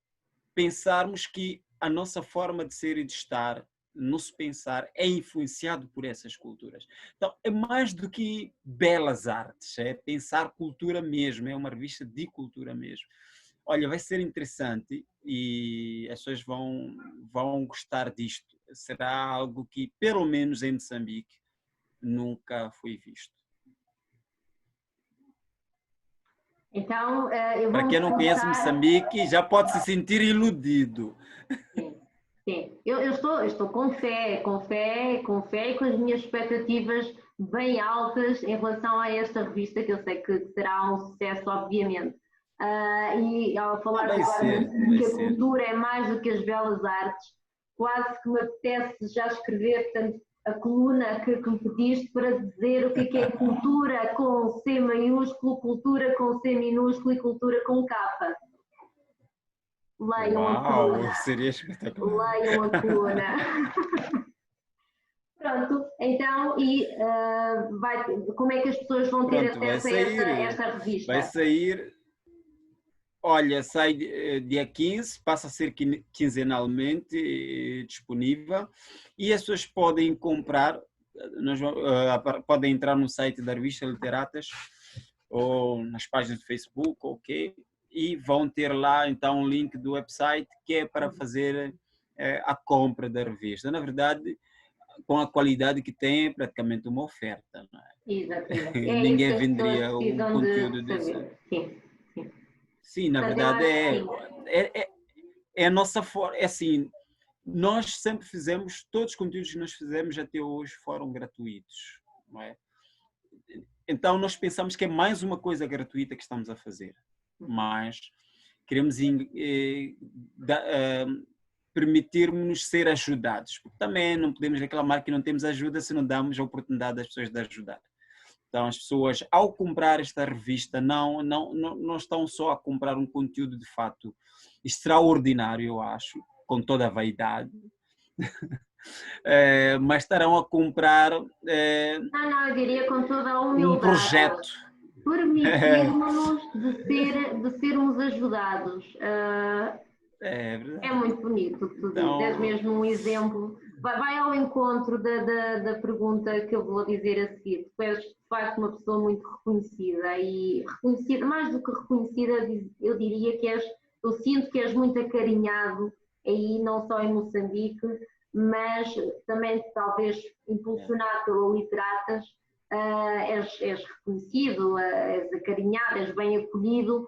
pensarmos que a nossa forma de ser e de estar, nosso pensar, é influenciado por essas culturas. Então, é mais do que belas artes, é pensar cultura mesmo, é uma revista de cultura mesmo. Olha, vai ser interessante e as pessoas vão gostar disto. Será algo que, pelo menos em Moçambique, nunca foi visto. Então, para quem não conhece Moçambique, já pode se sentir iludido. Sim. Eu estou com fé e com as minhas expectativas bem altas em relação a esta revista, que eu sei que será um sucesso, obviamente. E ao falar agora que a cultura é mais do que as belas artes, quase que me apetece já escrever, portanto, a coluna que me pediste para dizer o que é cultura com C maiúsculo, cultura com C minúsculo e cultura com K. Leiam a coluna. Seria espetacular. Leiam a coluna. Pronto, então, como é que as pessoas vão ter acesso a esta revista? Vai sair, olha, sai dia 15, passa a ser quinzenalmente disponível, e as pessoas podem comprar, podem entrar no site da revista Literatas ou nas páginas do Facebook, ok? E vão ter lá então um link do website que é para fazer a compra da revista. Na verdade, com a qualidade que tem, é praticamente uma oferta. Não é? Exatamente. É isso que Ninguém as pessoas venderia um precisam conteúdo de desse. saber. Sim, sim. Sim, na Portanto, eu verdade acho que sim. é a nossa forma. É assim, nós sempre fizemos, todos os conteúdos que nós fizemos até hoje foram gratuitos. Não é? Então nós pensamos que é mais uma coisa gratuita que estamos a fazer. Mas queremos permitir-nos ser ajudados. Porque também não podemos reclamar que não temos ajuda se não damos a oportunidade das pessoas de ajudar. Então, as pessoas, ao comprar esta revista, não estão só a comprar um conteúdo de fato extraordinário, eu acho, com toda a vaidade, mas estarão a comprar Não, eu diria com toda a um humildade. projeto. Permitir-nos de sermos ajudados. É verdade. É muito bonito o que tu dizes. Então, És mesmo um exemplo. Vai ao encontro da pergunta que eu vou dizer a seguir. Tu és, de facto, uma pessoa muito reconhecida e reconhecida, mais do que reconhecida, eu diria que és, eu sinto que és muito acarinhado aí, não só em Moçambique, mas também talvez impulsionado pelo Literatas, és reconhecido, és acarinhado, és bem acolhido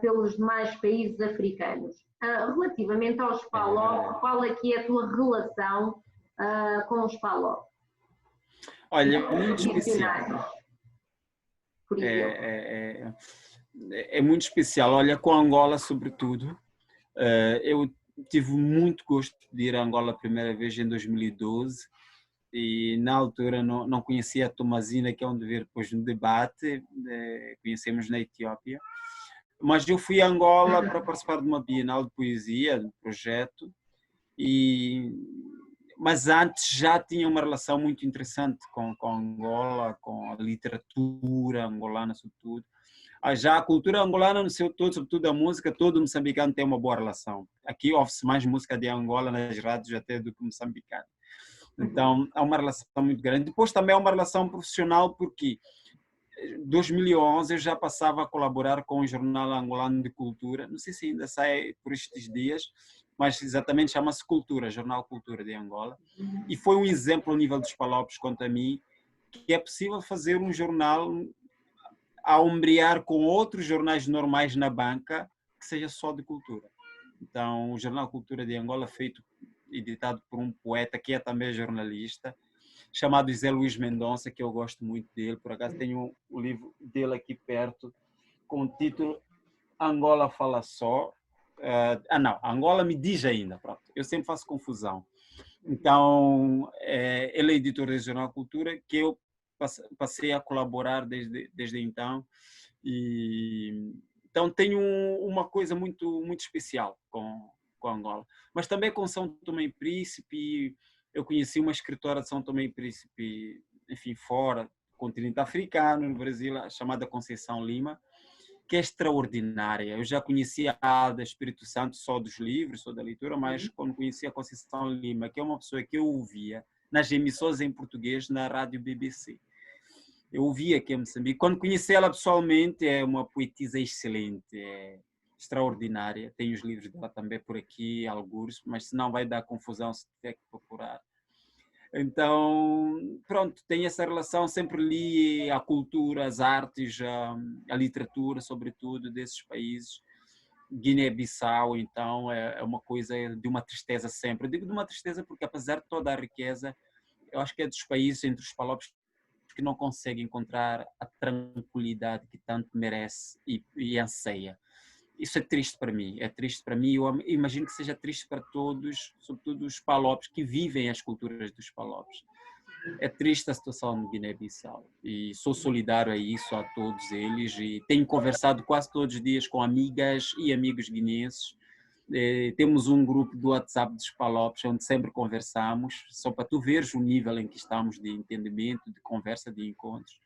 pelos demais países africanos. Relativamente aos PALOP, qual é que é a tua relação com os PALOP? Olha, muito especial. Por exemplo. É muito especial. Olha, com Angola, sobretudo, eu tive muito gosto de ir a Angola a primeira vez em 2012 e na altura não conhecia a Tomazina, que é onde veio depois no debate, conhecemos na Etiópia, mas eu fui a Angola para participar de uma Bienal de Poesia, de um projeto, mas antes já tinha uma relação muito interessante com Angola, com a literatura angolana, sobretudo. Já a cultura angolana, no seu todo, sobretudo a música, todo moçambicano tem uma boa relação. Aqui ouve-se mais música de Angola nas rádios até do que moçambicano. Então, há uma relação muito grande. Depois também há uma relação profissional, porque em 2011 eu já passava a colaborar com o Jornal Angolano de Cultura, não sei se ainda sai por estes dias, mas exatamente chama-se Cultura, Jornal Cultura de Angola, e foi um exemplo ao nível dos PALOPs, quanto a mim, que é possível fazer um jornal a ombrear com outros jornais normais na banca, que seja só de cultura. Então, o Jornal Cultura de Angola, editado por um poeta que é também jornalista, chamado José Luís Mendonça, que eu gosto muito dele. Por acaso tenho o livro dele aqui perto, com o título Angola Fala Só. Não, Angola me diz ainda. Pronto. Eu sempre faço confusão. Então, ele é editor do Jornal Cultura, que eu passei a colaborar desde então. Então, tenho uma coisa muito, muito especial com Angola. Mas também com São Tomé e Príncipe. Eu conheci uma escritora de São Tomé e Príncipe, enfim, fora do continente africano, no Brasil, chamada Conceição Lima, que é extraordinária. Eu já conhecia a Ada Espírito Santo só dos livros, só da leitura, mas quando conheci a Conceição Lima, que é uma pessoa que eu ouvia nas emissões em português na rádio BBC. Eu ouvia aqui em Moçambique. Quando conheci ela pessoalmente, é uma poetisa excelente, é extraordinária. Tem os livros dela também por aqui, alguns, mas senão vai dar confusão se tiver que procurar. Então, pronto, tem essa relação, sempre li a cultura, as artes, a literatura, sobretudo, desses países. Guiné-Bissau, então, é uma coisa de uma tristeza sempre. Eu digo de uma tristeza porque, apesar de toda a riqueza, eu acho que é dos países entre os PALOPs que não consegue encontrar a tranquilidade que tanto merece e anseia. Isso é triste para mim, eu imagino que seja triste para todos, sobretudo os PALOPs que vivem as culturas dos PALOPs. É triste a situação de Guiné-Bissau e sou solidário a isso, a todos eles, e tenho conversado quase todos os dias com amigas e amigos guineenses. Temos um grupo do WhatsApp dos PALOPs onde sempre conversamos, só para tu veres o nível em que estamos de entendimento, de conversa, de encontros,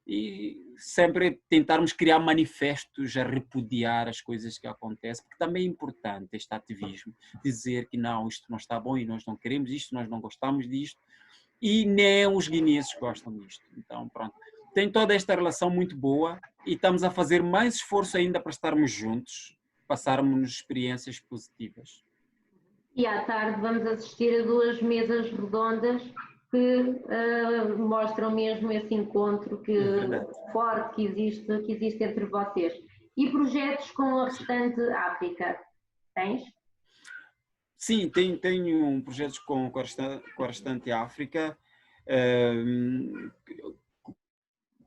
e sempre tentarmos criar manifestos a repudiar as coisas que acontecem, porque também é importante este ativismo, dizer que não, isto não está bom e nós não queremos isto, nós não gostamos disto, e nem os guineenses gostam disto. Então, pronto. Tem toda esta relação muito boa e estamos a fazer mais esforço ainda para estarmos juntos, passarmos experiências positivas. E à tarde vamos assistir a 2 mesas redondas que mostram mesmo esse encontro forte que existe entre vocês. E projetos com a restante África, tens? Sim, tenho um projeto com a restante África.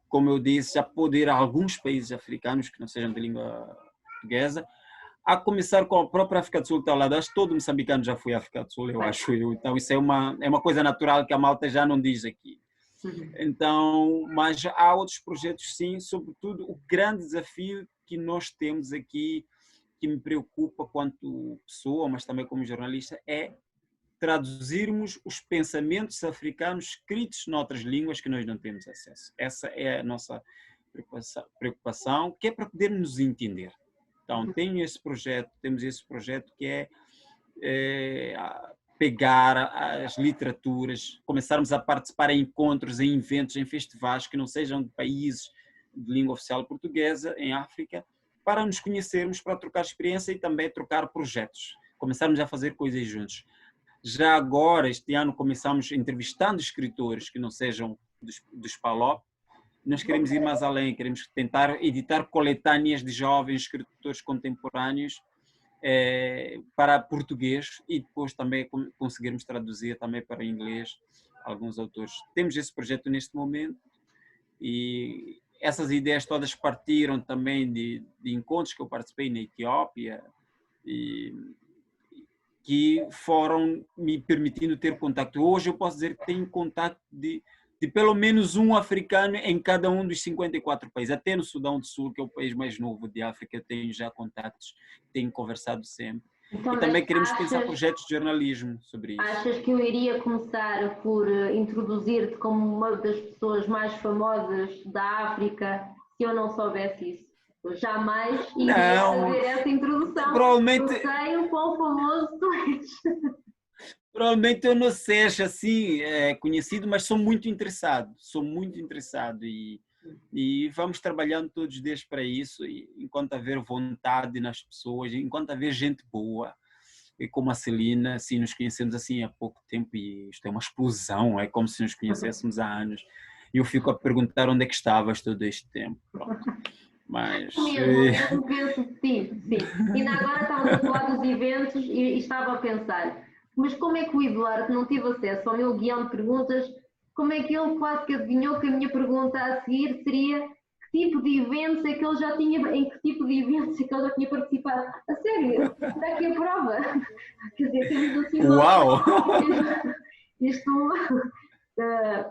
Como eu disse, já pode ir a alguns países africanos que não sejam de língua portuguesa, a começar com a própria África do Sul, que está ao lado. Acho que todo moçambicano já foi à África do Sul, eu acho. Então, isso é uma coisa natural que a malta já não diz aqui. Então, mas há outros projetos, sim, sobretudo o grande desafio que nós temos aqui, que me preocupa quanto pessoa, mas também como jornalista, é traduzirmos os pensamentos africanos escritos noutras línguas que nós não temos acesso. Essa é a nossa preocupação, que é para podermos nos entender. Então, temos esse projeto que é pegar as literaturas, começarmos a participar em encontros, em eventos, em festivais que não sejam de países de língua oficial portuguesa, em África, para nos conhecermos, para trocar experiência e também trocar projetos. Começarmos a fazer coisas juntos. Já agora, este ano, começamos entrevistando escritores que não sejam dos PALOP. Nós queremos ir mais além, queremos tentar editar coletâneas de jovens escritores contemporâneos para português e depois também conseguirmos traduzir também para inglês alguns autores. Temos esse projeto neste momento e essas ideias todas partiram também de encontros que eu participei na Etiópia e que foram me permitindo ter contato. Hoje eu posso dizer que tenho contato de pelo menos um africano em cada um dos 54 países. Até no Sudão do Sul, que é o país mais novo de África, eu tenho já contatos, tenho conversado sempre. Então, e também queremos pensar projetos de jornalismo sobre isso. Achas que eu iria começar por introduzir-te como uma das pessoas mais famosas da África se eu não soubesse isso? Eu jamais iria fazer essa introdução. Provavelmente... Eu sei o quão famoso tu és. Provavelmente eu não seja assim conhecido, mas sou muito interessado e vamos trabalhando todos os dias para isso, e enquanto haver vontade nas pessoas, enquanto haver gente boa, e como a Celina, assim, nos conhecemos assim há pouco tempo e isto é uma explosão, é como se nos conhecêssemos há anos, e eu fico a perguntar onde é que estavas todo este tempo. Pronto. Mas... Mesmo penso de ti, sim. Ainda agora estávamos a falar dos eventos e estava a pensar, mas como é que o Eduardo não teve acesso ao meu guião de perguntas? Como é que ele quase que adivinhou que a minha pergunta a seguir seria que tipo de eventos é que ele já tinha, em que tipo de eventos é que ele já tinha participado? A sério, está aqui a prova. Quer dizer, temos assim... Uau! Isto...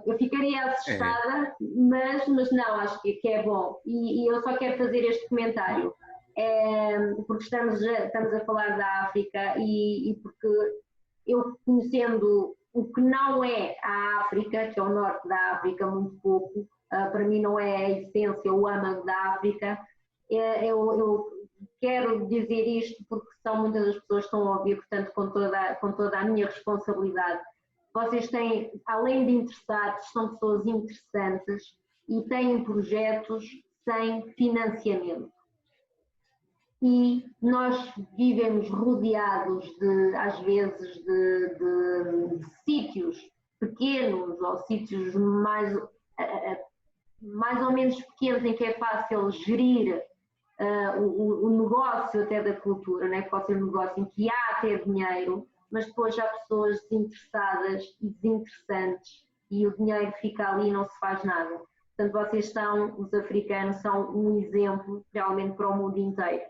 eu ficaria assustada, mas não, acho que é bom. E eu só quero fazer este comentário, porque estamos a falar da África e porque eu, conhecendo o que não é a África, que é o norte da África, muito pouco, para mim não é a essência, o âmago da África, eu quero dizer isto porque são muitas das pessoas que estão a ouvir, portanto, com toda a minha responsabilidade. Vocês têm, além de interessados, são pessoas interessantes e têm projetos sem financiamento. E nós vivemos rodeados, às vezes, de sítios pequenos ou sítios mais ou menos pequenos em que é fácil gerir o negócio até da cultura, né? Que pode ser um negócio em que há até dinheiro, mas depois há pessoas desinteressadas e desinteressantes e o dinheiro fica ali e não se faz nada. Portanto, os africanos são um exemplo realmente para o mundo inteiro.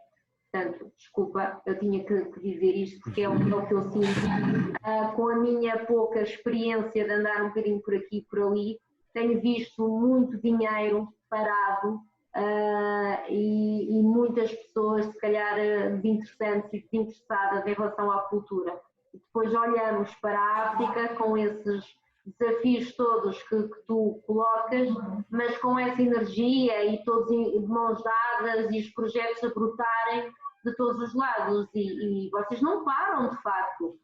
Portanto, desculpa, eu tinha que dizer isto porque é o que eu sinto. Com a minha pouca experiência de andar um bocadinho por aqui e por ali, tenho visto muito dinheiro parado e muitas pessoas, se calhar, desinteressantes e desinteressadas em relação à cultura. Depois olhamos para a África com esses desafios todos que tu colocas, mas com essa energia e todos de mãos dadas e os projetos a brotarem de todos os lados e vocês não param de facto.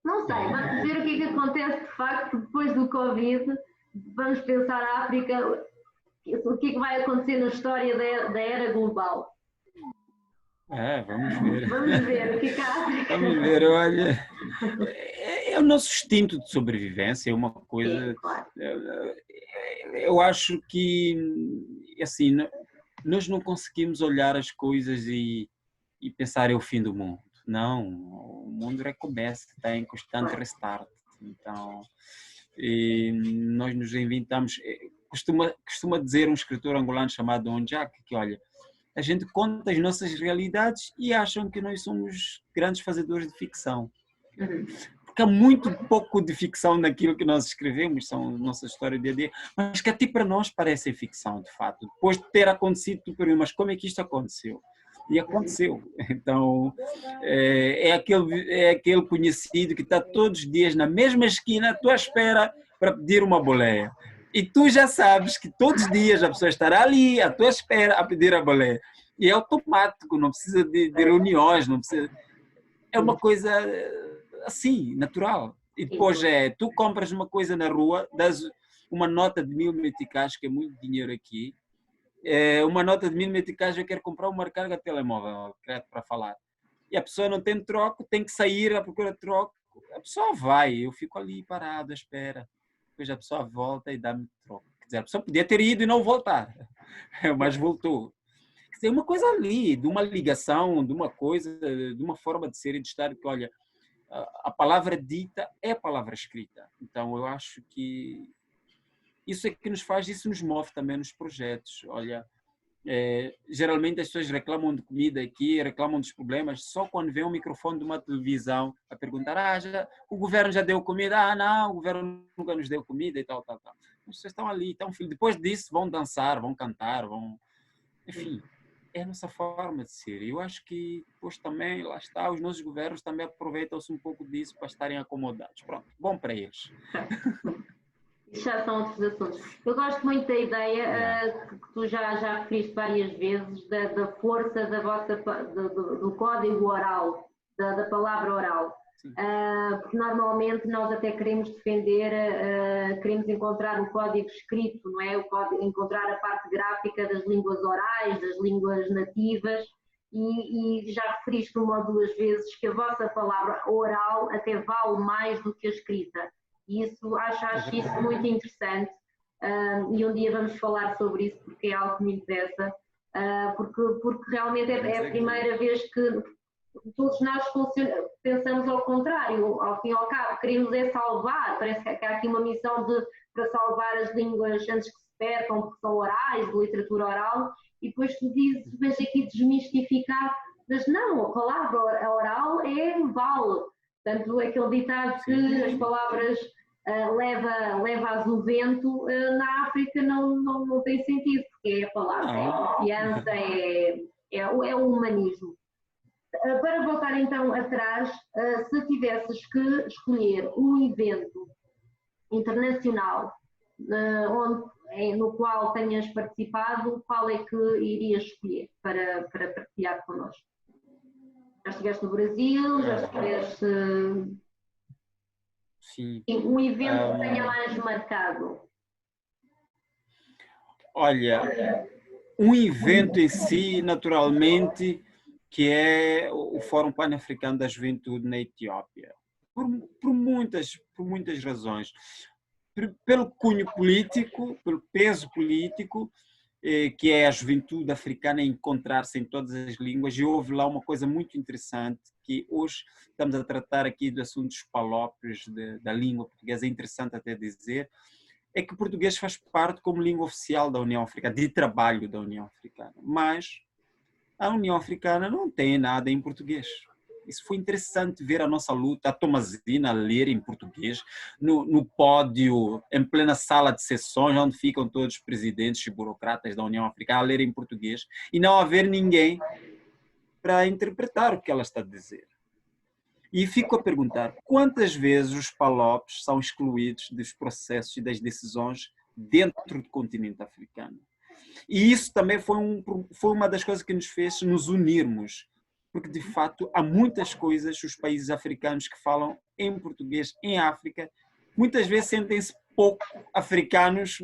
Não sei, vamos ver o que é que acontece de facto depois do Covid, vamos pensar a África, o que é que vai acontecer na história da era global. Vamos ver. Vamos ver o que é que a África... Vamos ver, olha, é o nosso instinto de sobrevivência, é uma Sim, coisa, claro. eu acho que, assim, nós não conseguimos olhar as coisas e pensar é o fim do mundo. Não, o mundo recomeça, está em constante restart. Então, nós nos inventamos, costuma dizer um escritor angolano chamado Onjak, que olha, a gente conta as nossas realidades e acham que nós somos grandes fazedores de ficção. Porque há muito pouco de ficção naquilo que nós escrevemos, são nossa história do dia a dia, mas que até para nós parece ficção, de fato. Depois de ter acontecido, tu perguntas, mas como é que isto aconteceu? E aconteceu. Então, é aquele conhecido que está todos os dias na mesma esquina, à tua espera para pedir uma boleia. E tu já sabes que todos os dias a pessoa estará ali, à tua espera, a pedir a boleia. E é automático, não precisa de reuniões, não precisa... É uma coisa assim, natural. E depois tu compras uma coisa na rua, das uma nota de 1000 meticais, que é muito dinheiro aqui, uma nota de 1000 meticais, eu quero comprar uma recarga de telemóvel, para falar. E a pessoa não tem troco, tem que sair à procura de troco. A pessoa vai, eu fico ali parado à espera. Depois a pessoa volta e dá-me troco. Quer dizer, a pessoa podia ter ido e não voltar, mas voltou. Quer dizer, uma coisa ali, de uma ligação, de uma coisa, de uma forma de ser e de estar, que olha, a palavra dita é a palavra escrita. Então eu acho que isso é que nos faz, isso nos move também nos projetos. Olha, geralmente as pessoas reclamam de comida aqui, reclamam dos problemas, só quando vê um microfone de uma televisão a perguntar, o governo já deu comida? Não, o governo nunca nos deu comida e tal. As pessoas estão ali, depois disso vão dançar, vão cantar, enfim, é a nossa forma de ser. Eu acho que depois também, lá está, os nossos governos também aproveitam-se um pouco disso para estarem acomodados. Pronto, bom para eles. Isso já são outros assuntos. Eu gosto muito da ideia que tu já referiste várias vezes, da força da vossa, do código oral, da palavra oral. Porque normalmente nós até queremos defender, queremos encontrar o código escrito, não é? Encontrar a parte gráfica das línguas orais, das línguas nativas, e já referiste uma ou duas vezes que a vossa palavra oral até vale mais do que a escrita. E isso, acho isso muito interessante, e um dia vamos falar sobre isso porque é algo que me interessa, porque realmente é a primeira vez que todos nós pensamos ao contrário, ao fim e ao cabo, queremos salvar, parece que há aqui uma missão para salvar as línguas antes que se percam, porque são orais, de literatura oral, e depois tu vens aqui desmistificar, mas não, a palavra oral vale. Portanto, aquele ditado que as palavras leva-as o vento, na África não tem sentido, porque é a palavra, é a confiança, é o humanismo. Para voltar então atrás, se tivesses que escolher um evento internacional no qual tenhas participado, qual é que irias escolher para partilhar connosco? Já estiveste no Brasil, já estiveste... Sim. Um evento que tenha mais marcado. Olha, um evento em si, naturalmente, que é o Fórum Pan-Africano da Juventude na Etiópia. Por muitas razões. Pelo cunho político, pelo peso político, que é a juventude africana encontrar-se em todas as línguas, e houve lá uma coisa muito interessante, que hoje estamos a tratar aqui de assuntos palóprios da língua portuguesa, é interessante até dizer, é que o português faz parte como língua oficial da União Africana, de trabalho da União Africana, mas a União Africana não tem nada em português. Isso foi interessante ver a nossa luta, a Tomazina a ler em português, no pódio, em plena sala de sessões, onde ficam todos os presidentes e burocratas da União Africana a ler em português, e não haver ninguém para interpretar o que ela está a dizer. E fico a perguntar, quantas vezes os palopes são excluídos dos processos e das decisões dentro do continente africano? E isso também foi uma das coisas que nos fez nos unirmos, porque de fato há muitas coisas, os países africanos que falam em português em África, muitas vezes sentem-se pouco africanos,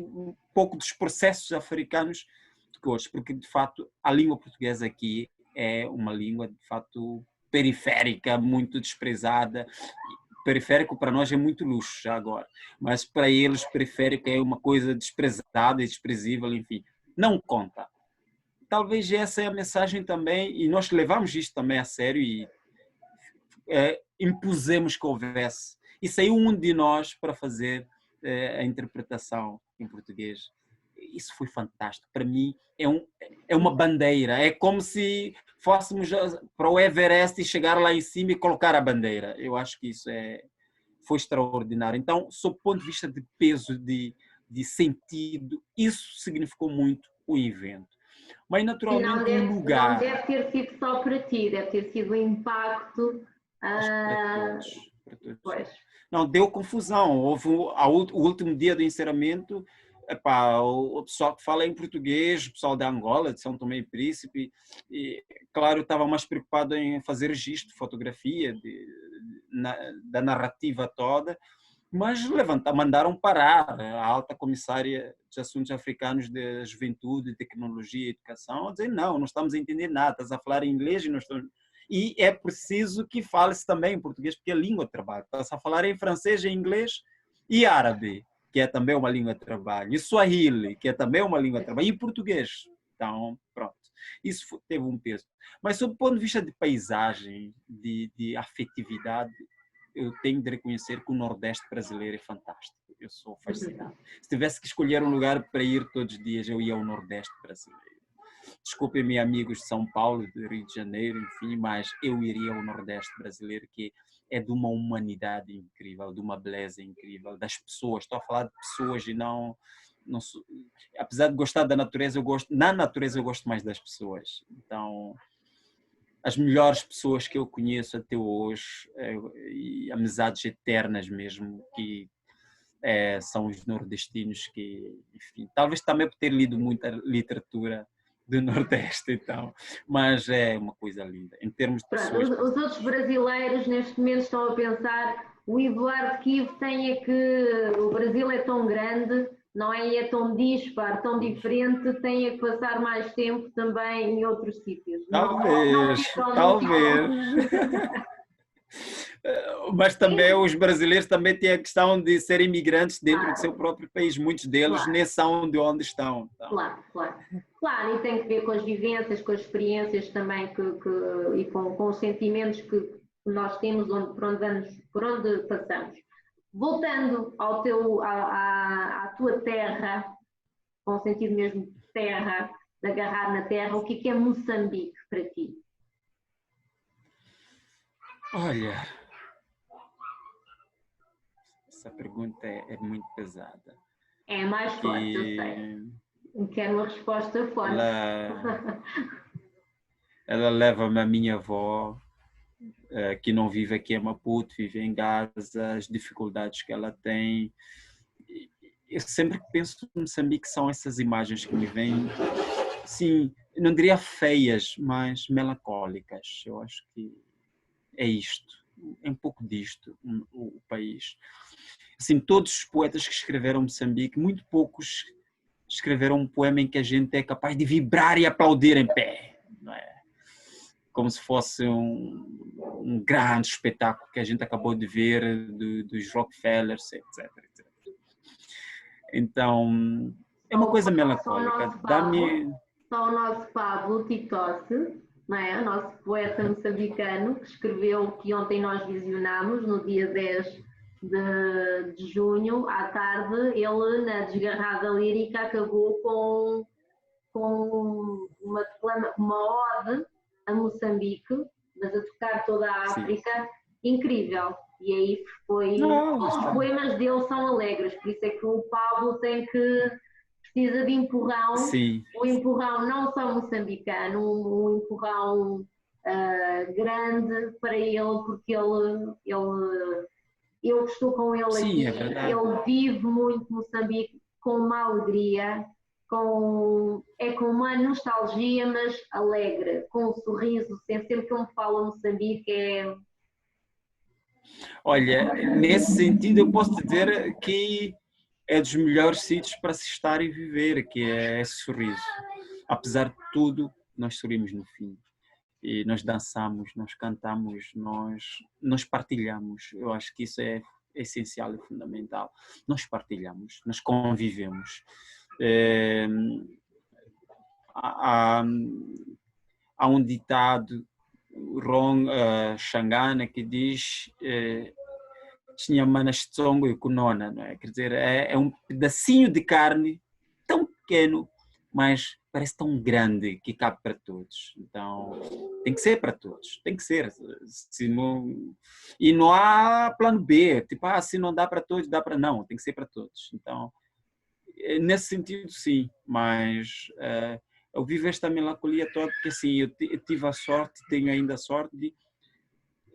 pouco dos processos africanos de cores, porque de fato a língua portuguesa aqui é uma língua, de fato, periférica, muito desprezada. Periférico para nós é muito luxo já agora, mas para eles periférico é uma coisa desprezada e desprezível, enfim, não conta. Talvez essa é a mensagem também, e nós levamos isto também a sério e impusemos que houvesse. E saiu um de nós para fazer a interpretação em português. Isso foi fantástico. Para mim é uma bandeira. É como se fôssemos para o Everest e chegar lá em cima e colocar a bandeira. Eu acho que isso foi extraordinário. Então, sob o ponto de vista de peso, de sentido, isso significou muito o evento. Mas naturalmente o lugar... Não deve ter sido só para ti, deve ter sido um impacto... Para todos. Pois. Não, deu confusão. Houve o último dia do encerramento, o pessoal que fala em português, o pessoal da Angola, de São Tomé e Príncipe, e, claro, estava mais preocupado em fazer registro, fotografia da narrativa toda, mas mandaram parar a alta comissária dos assuntos africanos de juventude, tecnologia e educação, a dizer não estamos a entender nada, estás a falar em inglês e não estamos... E é preciso que fale-se também em português, porque é a língua de trabalho. Está-se a falar em francês, em inglês e árabe, que é também uma língua de trabalho. E Swahili, que é também uma língua de trabalho. E português. Então, pronto. Isso teve um peso. Mas, sob o ponto de vista de paisagem, de afetividade, eu tenho de reconhecer que o Nordeste brasileiro é fantástico. Eu sou fascinado. Se tivesse que escolher um lugar para ir todos os dias, eu ia ao Nordeste brasileiro. Desculpem-me, amigos de São Paulo, de Rio de Janeiro, enfim, mas eu iria ao Nordeste brasileiro, que é de uma humanidade incrível, de uma beleza incrível, das pessoas. Estou a falar de pessoas e não apesar de gostar da natureza, na natureza eu gosto mais das pessoas. Então, as melhores pessoas que eu conheço até hoje, e amizades eternas mesmo, que são os nordestinos, que, enfim, talvez também por ter lido muita literatura do Nordeste, então, mas é uma coisa linda, em termos de pessoas. Os outros brasileiros neste momento estão a pensar, o Eduardo Kiv tem que, o Brasil é tão grande, não é? E é tão dispar, tão diferente, tem que passar mais tempo também em outros sítios. Talvez. Mas também os brasileiros também têm a questão de serem imigrantes dentro do seu próprio país. Muitos deles nem são de onde estão. Então. Claro, e tem que ver com as vivências, com as experiências também e com os sentimentos que nós temos por onde passamos. Voltando à tua terra, com o sentido mesmo de terra, de agarrar na terra, o que é Moçambique para ti? Olha, essa pergunta é muito pesada. É mais forte, eu sei. Quero uma resposta forte. Ela leva-me a minha avó, que não vive aqui em Maputo, vive em Gaza, as dificuldades que ela tem. Eu sempre que penso em Moçambique são essas imagens que me vêm, sim, não diria feias, mas melancólicas. Eu acho que é isto, é um pouco disto o país. Assim, todos os poetas que escreveram Moçambique, muito poucos escreveram um poema em que a gente é capaz de vibrar e aplaudir em pé, não é? Como se fosse um grande espetáculo que a gente acabou de ver dos Rockefellers, etc. Então, é uma coisa melancólica. Só o nosso Pablo Titosse, não é? O nosso poeta moçambicano, que escreveu que ontem nós visionámos, no dia 10 de junho, à tarde, ele, na desgarrada lírica, acabou com uma ode a Moçambique, mas a tocar toda a África, sim, incrível. E aí os poemas dele são alegres, por isso é que o Pablo precisa de empurrão, sim, um empurrão não só moçambicano, um empurrão grande para ele, porque eu estou com ele, sim, aqui, ele vive muito Moçambique com uma alegria, com uma nostalgia, mas alegre, com um sorriso, sempre que eu me falo Moçambique Olha, nesse sentido eu posso dizer que é dos melhores sítios para se estar e viver, que é esse sorriso. Apesar de tudo, nós sorrimos no fim. e nós dançamos, nós cantamos, nós partilhamos. Eu acho que isso é essencial e fundamental. Nós partilhamos, nós convivemos. Há um ditado Xangana que diz tinha manas tsongo e kunona, não é? Quer dizer, é um pedacinho de carne tão pequeno, mas parece tão grande que cabe para todos. Então, tem que ser para todos, tem que ser. Se não... E não há plano B, tipo, se não dá para todos, dá para não, tem que ser para todos. Então, nesse sentido, sim, mas eu vivo esta melancolia toda porque, assim, eu tive a sorte, tenho ainda a sorte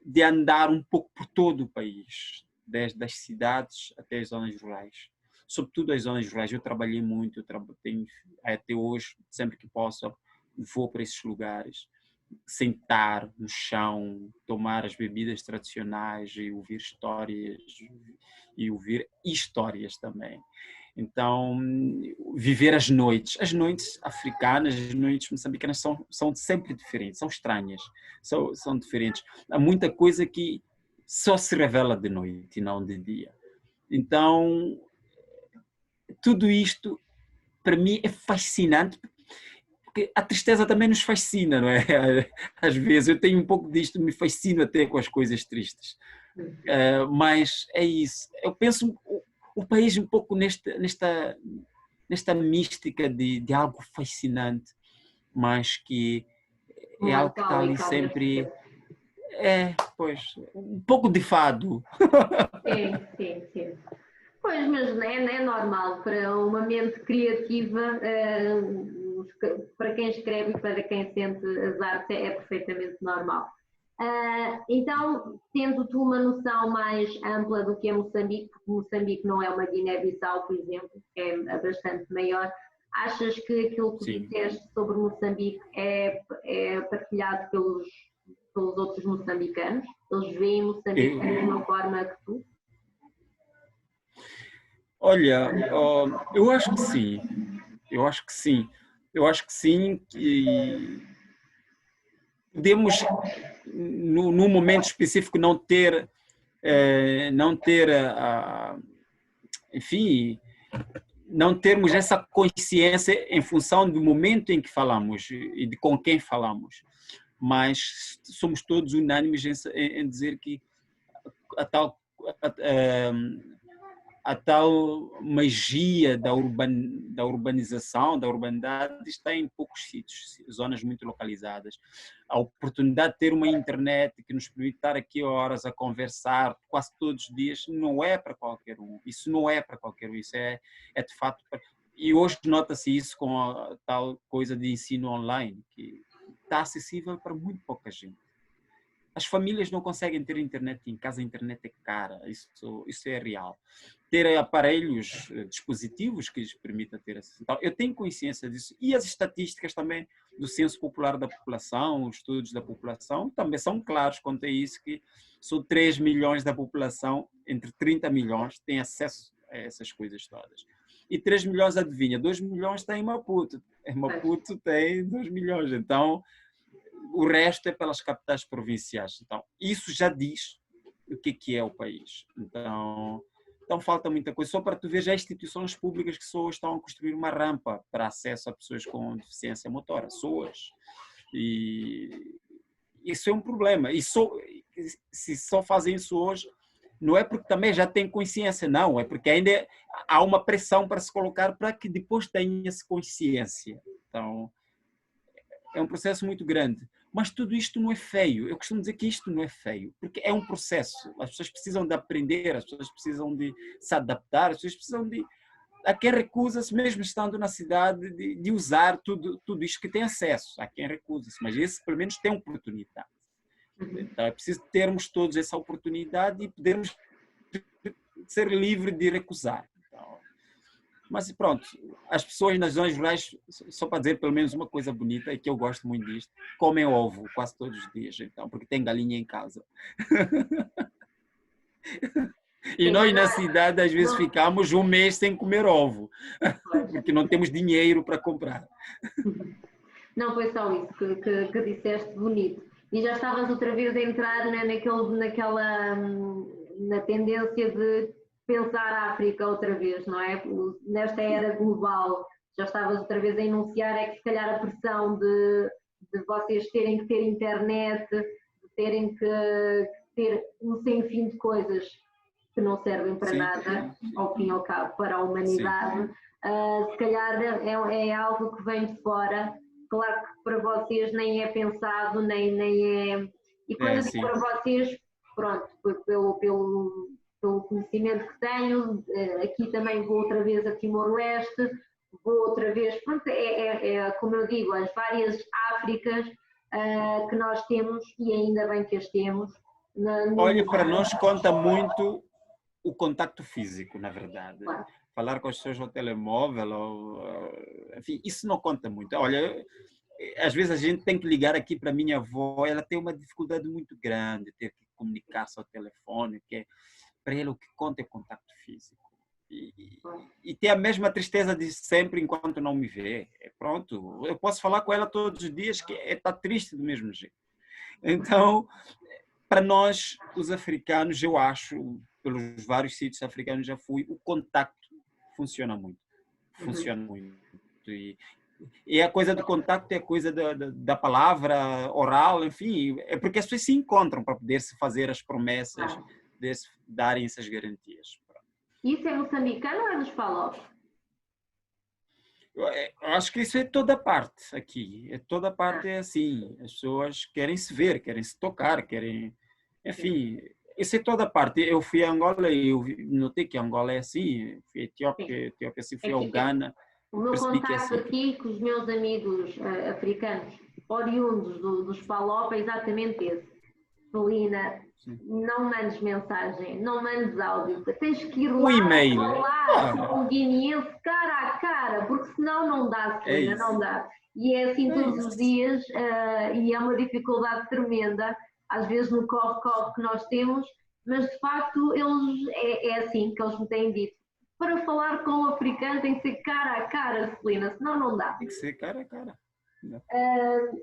de andar um pouco por todo o país, desde as cidades até as zonas rurais. Sobretudo as zonas rurais, eu trabalhei muito, tenho, até hoje, sempre que posso, vou para esses lugares, sentar no chão, tomar as bebidas tradicionais e ouvir histórias também. Então, viver as noites africanas, as noites moçambicanas são sempre diferentes, são estranhas, são diferentes. Há muita coisa que só se revela de noite e não de dia. Então, tudo isto, para mim, é fascinante, porque a tristeza também nos fascina, não é? Às vezes, eu tenho um pouco disto, me fascino até com as coisas tristes. Mas é isso. Eu penso o país um pouco nesta mística de algo fascinante, mas que é algo que está ali sempre... pois, um pouco de fado. Sim. Pois, mas é normal para uma mente criativa, para quem escreve e para quem sente as artes, é perfeitamente normal. Então, tendo tu uma noção mais ampla do que é Moçambique, porque Moçambique não é uma Guiné-Bissau, por exemplo, é bastante maior, achas que aquilo que disseste sobre Moçambique é partilhado pelos outros moçambicanos? Eles veem Moçambique da mesma forma que tu? Olha, eu acho que sim. Eu acho que sim, que podemos, num momento específico, não ter enfim, não termos essa consciência em função do momento em que falamos e de com quem falamos. Mas somos todos unânimes em dizer que a tal magia da urbanização, da urbanidade, está em poucos sítios, zonas muito localizadas. A oportunidade de ter uma internet que nos permite estar aqui horas a conversar quase todos os dias não é para qualquer um. Isso não é para qualquer um. Isso é de fato... E hoje nota-se isso com a tal coisa de ensino online, que está acessível para muito pouca gente. As famílias não conseguem ter internet em casa, a internet é cara, isso é real. Ter aparelhos, dispositivos que lhes permitam ter acesso. Então, eu tenho consciência disso. E as estatísticas também do Censo Popular da População, os estudos da população, também são claros quanto a isso, que são 3 milhões da população, entre 30 milhões, têm acesso a essas coisas todas. E 3 milhões, adivinha, 2 milhões tem em Maputo. Em Maputo tem 2 milhões. Então, o resto é pelas capitais provinciais. Então, isso já diz o que é o país. Então falta muita coisa. Só para tu ver, já instituições públicas que só estão a construir uma rampa para acesso a pessoas com deficiência motora, SOAs. E isso é um problema. E se só fazem isso hoje, não é porque também já têm consciência, não. É porque ainda há uma pressão para se colocar para que depois tenha-se consciência. Então, é um processo muito grande. Mas tudo isto não é feio. Eu costumo dizer que isto não é feio, porque é um processo. As pessoas precisam de aprender, as pessoas precisam de se adaptar, as pessoas precisam de... Há quem recusa-se, mesmo estando na cidade, de usar tudo isto que tem acesso. Há quem recusa-se, mas esse pelo menos tem oportunidade. Então é preciso termos todos essa oportunidade e podermos ser livres de recusar. Mas pronto, as pessoas nas zonas rurais, só para dizer pelo menos uma coisa bonita, e que eu gosto muito disto, comem ovo quase todos os dias, então, porque tem galinha em casa. E nós na cidade às vezes ficamos um mês sem comer ovo, porque não temos dinheiro para comprar. Não foi só isso que disseste bonito. E já estavas outra vez a entrar, né, na tendência de pensar a África outra vez, não é? Nesta era global, já estavas outra vez a enunciar é que se calhar a pressão de vocês terem que ter internet, de terem que ter um sem fim de coisas que não servem para nada, ao fim e ao cabo, para a humanidade, se calhar é algo que vem de fora. Claro que para vocês nem é pensado, nem é... E quando digo para vocês, pronto, pelo conhecimento que tenho, aqui também vou outra vez a Timor-Leste, vou outra vez, pronto, como eu digo, as várias Áfricas que nós temos, e ainda bem que as temos. Olha, para nós conta muito o contacto físico, na verdade. Claro. Falar com as pessoas ao telemóvel, enfim, isso não conta muito. Olha, às vezes a gente tem que ligar aqui para a minha avó, ela tem uma dificuldade muito grande, ter que comunicar-se ao telefone, que para ela o que conta é o contacto físico. E ter a mesma tristeza de sempre enquanto não me vê. Pronto, eu posso falar com ela todos os dias que está triste do mesmo jeito. Então, para nós, os africanos, eu acho, pelos vários sítios africanos já fui, o contacto funciona muito. Funciona muito. E a coisa do contacto é a coisa da palavra oral, enfim, é porque as pessoas se encontram para poder se fazer as promessas, de se darem essas garantias. Isso é moçambicano ou é dos Palopes? Eu acho que isso é toda parte aqui. Toda parte é assim. As pessoas querem se ver, querem se tocar, querem... Enfim, isso é toda parte. Eu fui a Angola e eu notei que Angola é assim. Fui a Etiópia assim, fui ao Ghana. O meu contacto aqui com os meus amigos africanos, oriundos dos Palopes, é exatamente esse. Celina, não mandes mensagem, não mandes áudio, tens que ir lá e-mail. Falar com o guineense cara a cara, porque senão não dá, Celina, não dá. E é assim todos os dias, e é uma dificuldade tremenda, às vezes no corre-corre que nós temos, mas de facto eles, é assim que eles me têm dito. Para falar com o africano tem que ser cara a cara, Celina, senão não dá. Tem que ser cara a cara.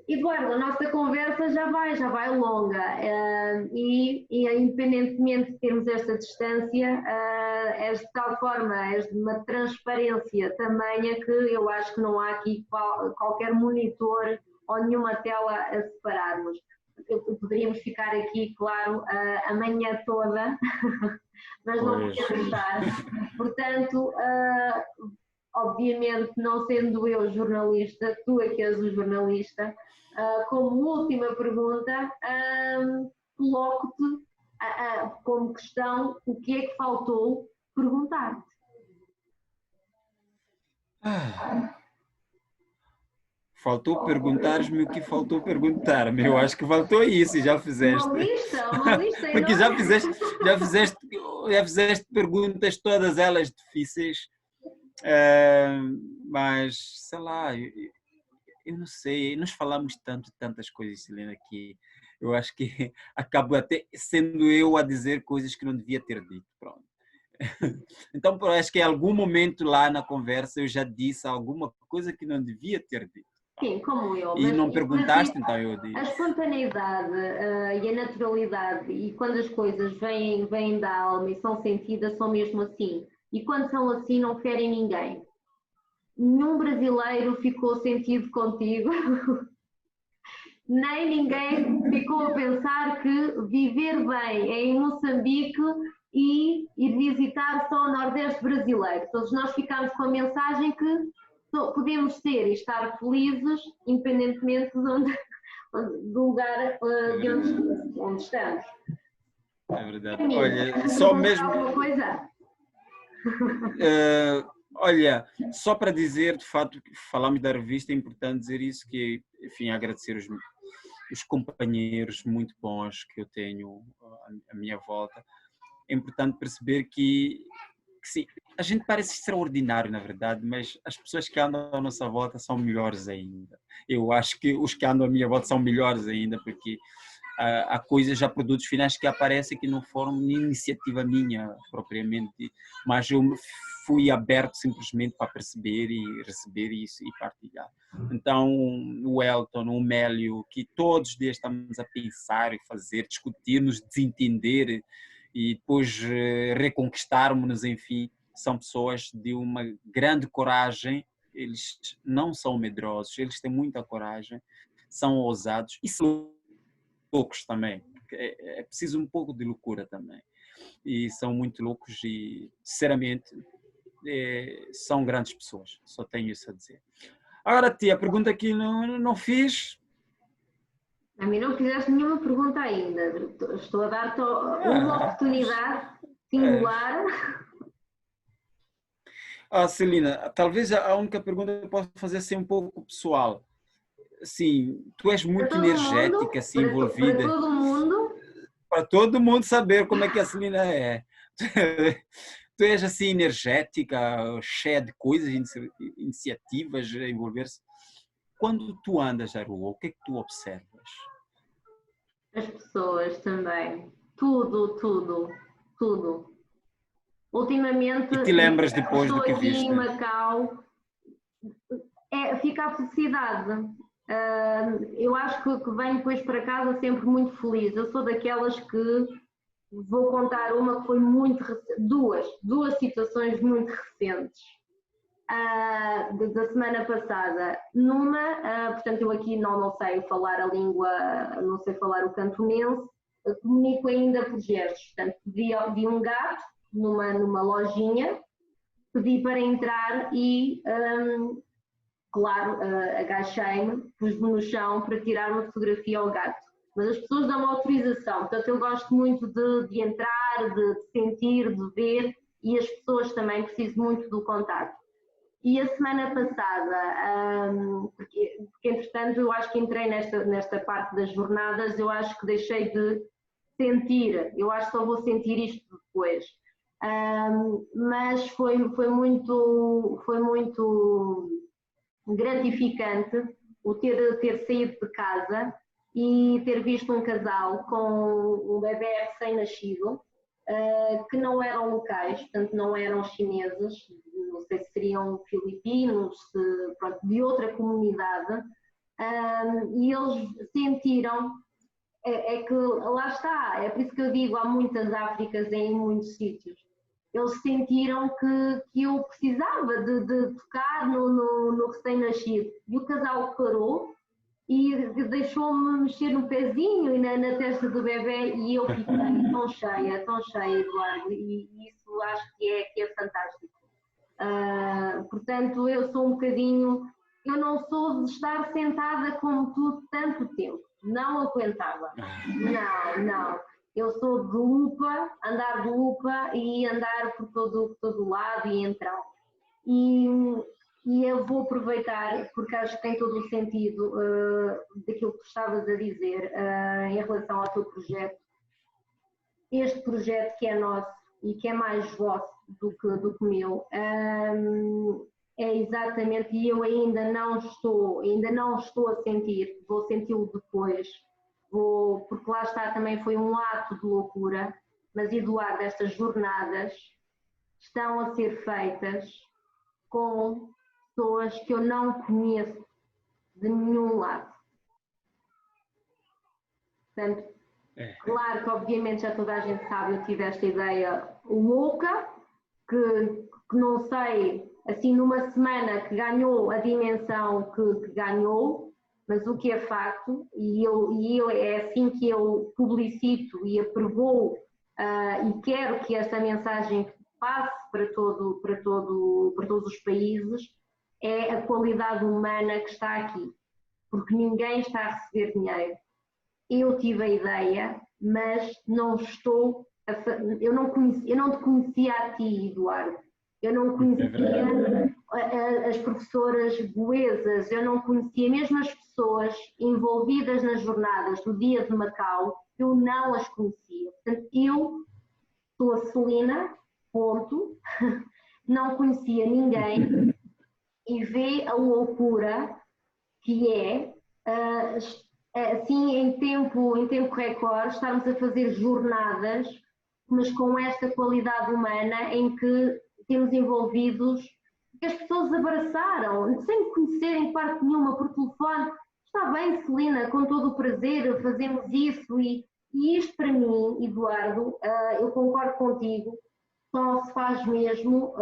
Eduardo, a nossa conversa já vai longa e independentemente de termos esta distância, és de tal forma, és de uma transparência tamanha que eu acho que não há aqui qualquer monitor ou nenhuma tela a separar-nos. Poderíamos ficar aqui, claro, a manhã toda, mas não podemos deixar. Portanto, obviamente, não sendo eu jornalista, tu é que és o jornalista, como última pergunta, coloco-te como questão o que é que faltou perguntar-te. Faltou perguntar-me o que faltou perguntar-me. Eu acho que faltou isso e já fizeste. Uma lista porque já fizeste perguntas, todas elas difíceis. Mas, sei lá, eu não sei, nós falamos tantas coisas, Celina, que eu acho que acabo até sendo eu a dizer coisas que não devia ter dito. Pronto. Então, acho que em algum momento lá na conversa eu já disse alguma coisa que não devia ter dito. Sim, como eu. E não perguntaste, então eu disse. A espontaneidade e a naturalidade, e quando as coisas vêm da alma e são sentidas, são mesmo assim. E quando são assim, não ferem ninguém. Nenhum brasileiro ficou sentido contigo, nem ninguém ficou a pensar que viver bem é em Moçambique e ir visitar só o Nordeste brasileiro. Todos nós ficámos com a mensagem que podemos ser e estar felizes, independentemente do lugar de onde estamos. É verdade. Olha, só mesmo... Alguma coisa? Olha, só para dizer, de fato, que falamos da revista, é importante dizer isso, que, enfim, agradecer os companheiros muito bons que eu tenho à minha volta. É importante perceber que sim, a gente parece extraordinário, na verdade, mas as pessoas que andam à nossa volta são melhores ainda. Eu acho que os que andam à minha volta são melhores ainda, porque há coisas, há produtos finais que aparecem que não foram iniciativa minha propriamente, mas eu fui aberto simplesmente para perceber e receber isso e partilhar. Então, o Elton, o Mélio, que todos os dias estamos a pensar e fazer, discutir, nos desentender e depois reconquistarmos-nos, enfim, são pessoas de uma grande coragem. Eles não são medrosos, eles têm muita coragem, são ousados e são loucos também. É preciso um pouco de loucura também. E são muito loucos e, sinceramente, são grandes pessoas. Só tenho isso a dizer. Agora, tia, a pergunta que não fiz. A mim não fizeste nenhuma pergunta ainda. Estou a dar-te uma oportunidade singular. Celina, talvez a única pergunta que eu possa fazer assim um pouco pessoal. Assim, tu és muito energética, assim, envolvida. Para todo mundo. Para todo mundo saber como é que a Celina é. Tu és assim energética, cheia de coisas, iniciativas a envolver-se. Quando tu andas na rua, o que é que tu observas? As pessoas também. Tudo, tudo, tudo. Ultimamente, E te lembras depois do que estou aqui viste? em Macau, fica a felicidade. Eu acho que venho depois para casa sempre muito feliz. Eu sou daquelas que vou contar uma que foi muito recente, duas situações muito recentes. Da semana passada. Numa, portanto, eu aqui não sei falar a língua, não sei falar o cantonense, comunico ainda por gestos. Portanto, vi um gato numa lojinha, pedi para entrar e, claro, agachei-me, pus-me no chão para tirar uma fotografia ao gato. Mas as pessoas dão autorização, portanto, eu gosto muito de entrar, de sentir, de ver, e as pessoas também precisam muito do contacto. E a semana passada, porque entretanto eu acho que entrei nesta parte das jornadas, eu acho que deixei de sentir, eu acho que só vou sentir isto depois. Mas foi muito gratificante o ter saído de casa e ter visto um casal com um bebê recém-nascido, que não eram locais, portanto não eram chineses, não sei se seriam filipinos, pronto, de outra comunidade, e eles sentiram, é que lá está, é por isso que eu digo, há muitas Áfricas em muitos sítios, eles sentiram que eu precisava de tocar no recém-nascido, e o casal parou e deixou-me mexer no pezinho e na testa do bebê, e eu fiquei tão cheia, Eduardo, e isso acho que é fantástico. Portanto, eu sou um bocadinho, eu não sou de estar sentada como tu tanto tempo, não aguentava, não. Eu sou de lupa, andar de lupa e andar por todo lado e entrar. E eu vou aproveitar, porque acho que tem todo o sentido daquilo que tu estavas a dizer em relação ao teu projeto. Este projeto que é nosso e que é mais vosso do que meu, é exatamente, e eu ainda não estou a sentir, vou senti-lo depois, porque lá está, também foi um ato de loucura, mas Eduardo, estas jornadas estão a ser feitas com pessoas que eu não conheço de nenhum lado. Portanto, claro que obviamente já toda a gente sabe, eu tive esta ideia louca, que não sei, assim numa semana que ganhou a dimensão que ganhou, mas o que é facto, e eu é assim que eu publicito e apregoo e quero que esta mensagem passe para todos os países, é a qualidade humana que está aqui, porque ninguém está a receber dinheiro. Eu tive a ideia, mas eu não te conhecia a ti, Eduardo, eu não conhecia as professoras goesas, eu não conhecia mesmo as pessoas envolvidas nas jornadas do Dia de Macau, eu não as conhecia. Portanto, eu sou a Celina, ponto, não conhecia ninguém, e vê a loucura que é assim, em tempo recorde, estarmos a fazer jornadas, mas com esta qualidade humana em que temos envolvidos, que as pessoas abraçaram, sem me conhecerem de parte nenhuma por telefone. Está bem, Celina, com todo o prazer, fazemos isso e isto para mim, Eduardo, eu concordo contigo, só se faz mesmo,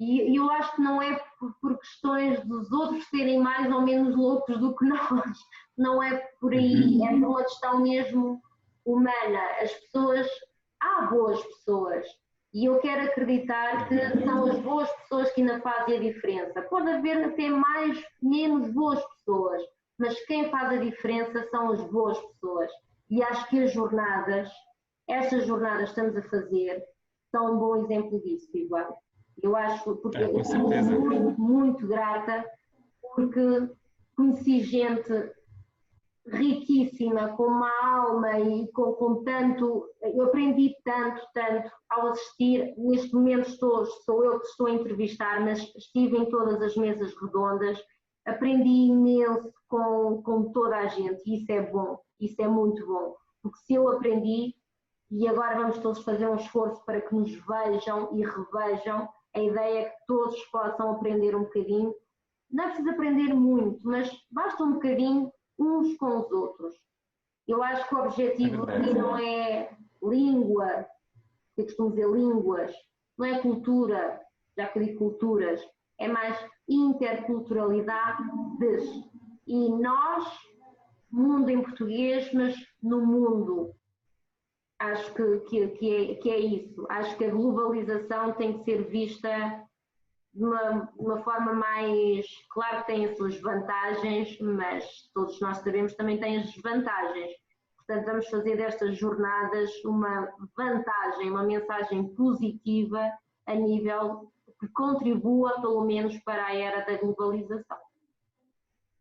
e eu acho que não é por questões dos outros serem mais ou menos loucos do que nós, não é por aí, é por uma questão mesmo humana. As pessoas, há boas pessoas, e eu quero acreditar que são as boas pessoas que ainda fazem a diferença. Pode haver até mais, menos boas pessoas, mas quem faz a diferença são as boas pessoas. E acho que estas jornadas que estamos a fazer, são um bom exemplo disso, Eduardo. Eu acho, porque eu sou muito, muito grata, porque conheci gente riquíssima, com uma alma e com tanto, eu aprendi tanto ao assistir. Neste momento sou eu que estou a entrevistar, mas estive em todas as mesas redondas, aprendi imenso com toda a gente, e isso é bom, isso é muito bom, porque se eu aprendi, e agora vamos todos fazer um esforço para que nos vejam e revejam, a ideia é que todos possam aprender um bocadinho. Não é preciso aprender muito, mas basta um bocadinho uns com os outros. Eu acho que o objetivo aqui não é língua, eu costumo dizer línguas, não é cultura, já que eu digo culturas, é mais interculturalidade. E nós, mundo em português, mas no mundo. Acho que é isso. Acho que a globalização tem que ser vista de uma forma mais... Claro que tem as suas vantagens, mas todos nós sabemos que também tem as desvantagens. Portanto, vamos fazer destas jornadas uma vantagem, uma mensagem positiva a nível que contribua, pelo menos, para a era da globalização.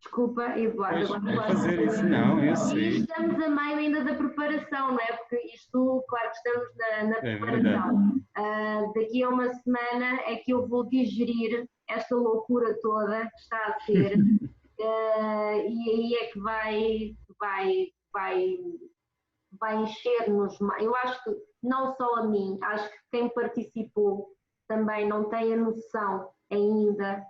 Desculpa, Eduardo. Pois, vou fazer isso, não, eu sei. E estamos a meio ainda da preparação, não é? Porque isto, claro que estamos na preparação. Daqui a uma semana é que eu vou digerir esta loucura toda que está a ser, e aí é que vai encher-nos mais. Eu acho que não só a mim, acho que quem participou também não tem a noção ainda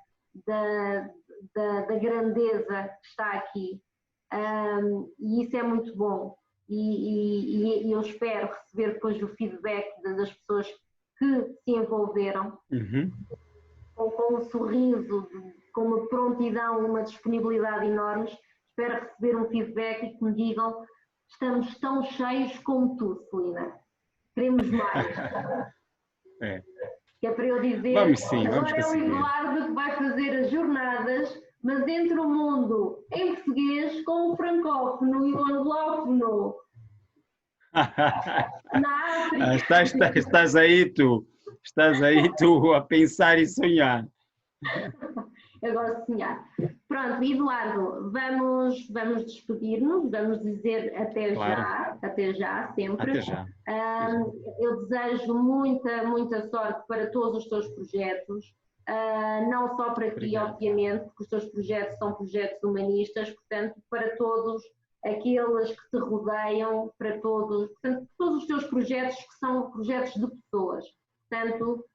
da grandeza que está aqui, e isso é muito bom, e eu espero receber depois o feedback das pessoas que se envolveram, com um sorriso, com uma prontidão, uma disponibilidade enormes. Espero receber um feedback e que me digam: estamos tão cheios como tu, Celina, queremos mais. Que é para eu dizer, vamos sim, vamos agora conseguir. É o Eduardo que vai fazer as jornadas, mas entre o mundo em português com o francófono e o anglófono. Na África. Estás aí tu a pensar e sonhar. Eu gosto de sonhar. Pronto, Eduardo, vamos despedir-nos, vamos dizer até já, sempre. Até já. Eu desejo muita sorte para todos os teus projetos, não só para ti, obviamente, porque os teus projetos são projetos humanistas, portanto, para todos aqueles que te rodeiam, para todos os teus projetos que são projetos de pessoas. Portanto,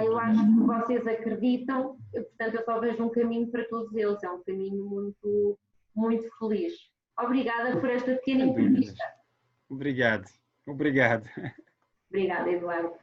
eu acho que vocês acreditam, portanto, eu só vejo um caminho para todos eles, é um caminho muito, muito feliz. Obrigada por esta pequena entrevista. Obrigado. Obrigada, Eduardo.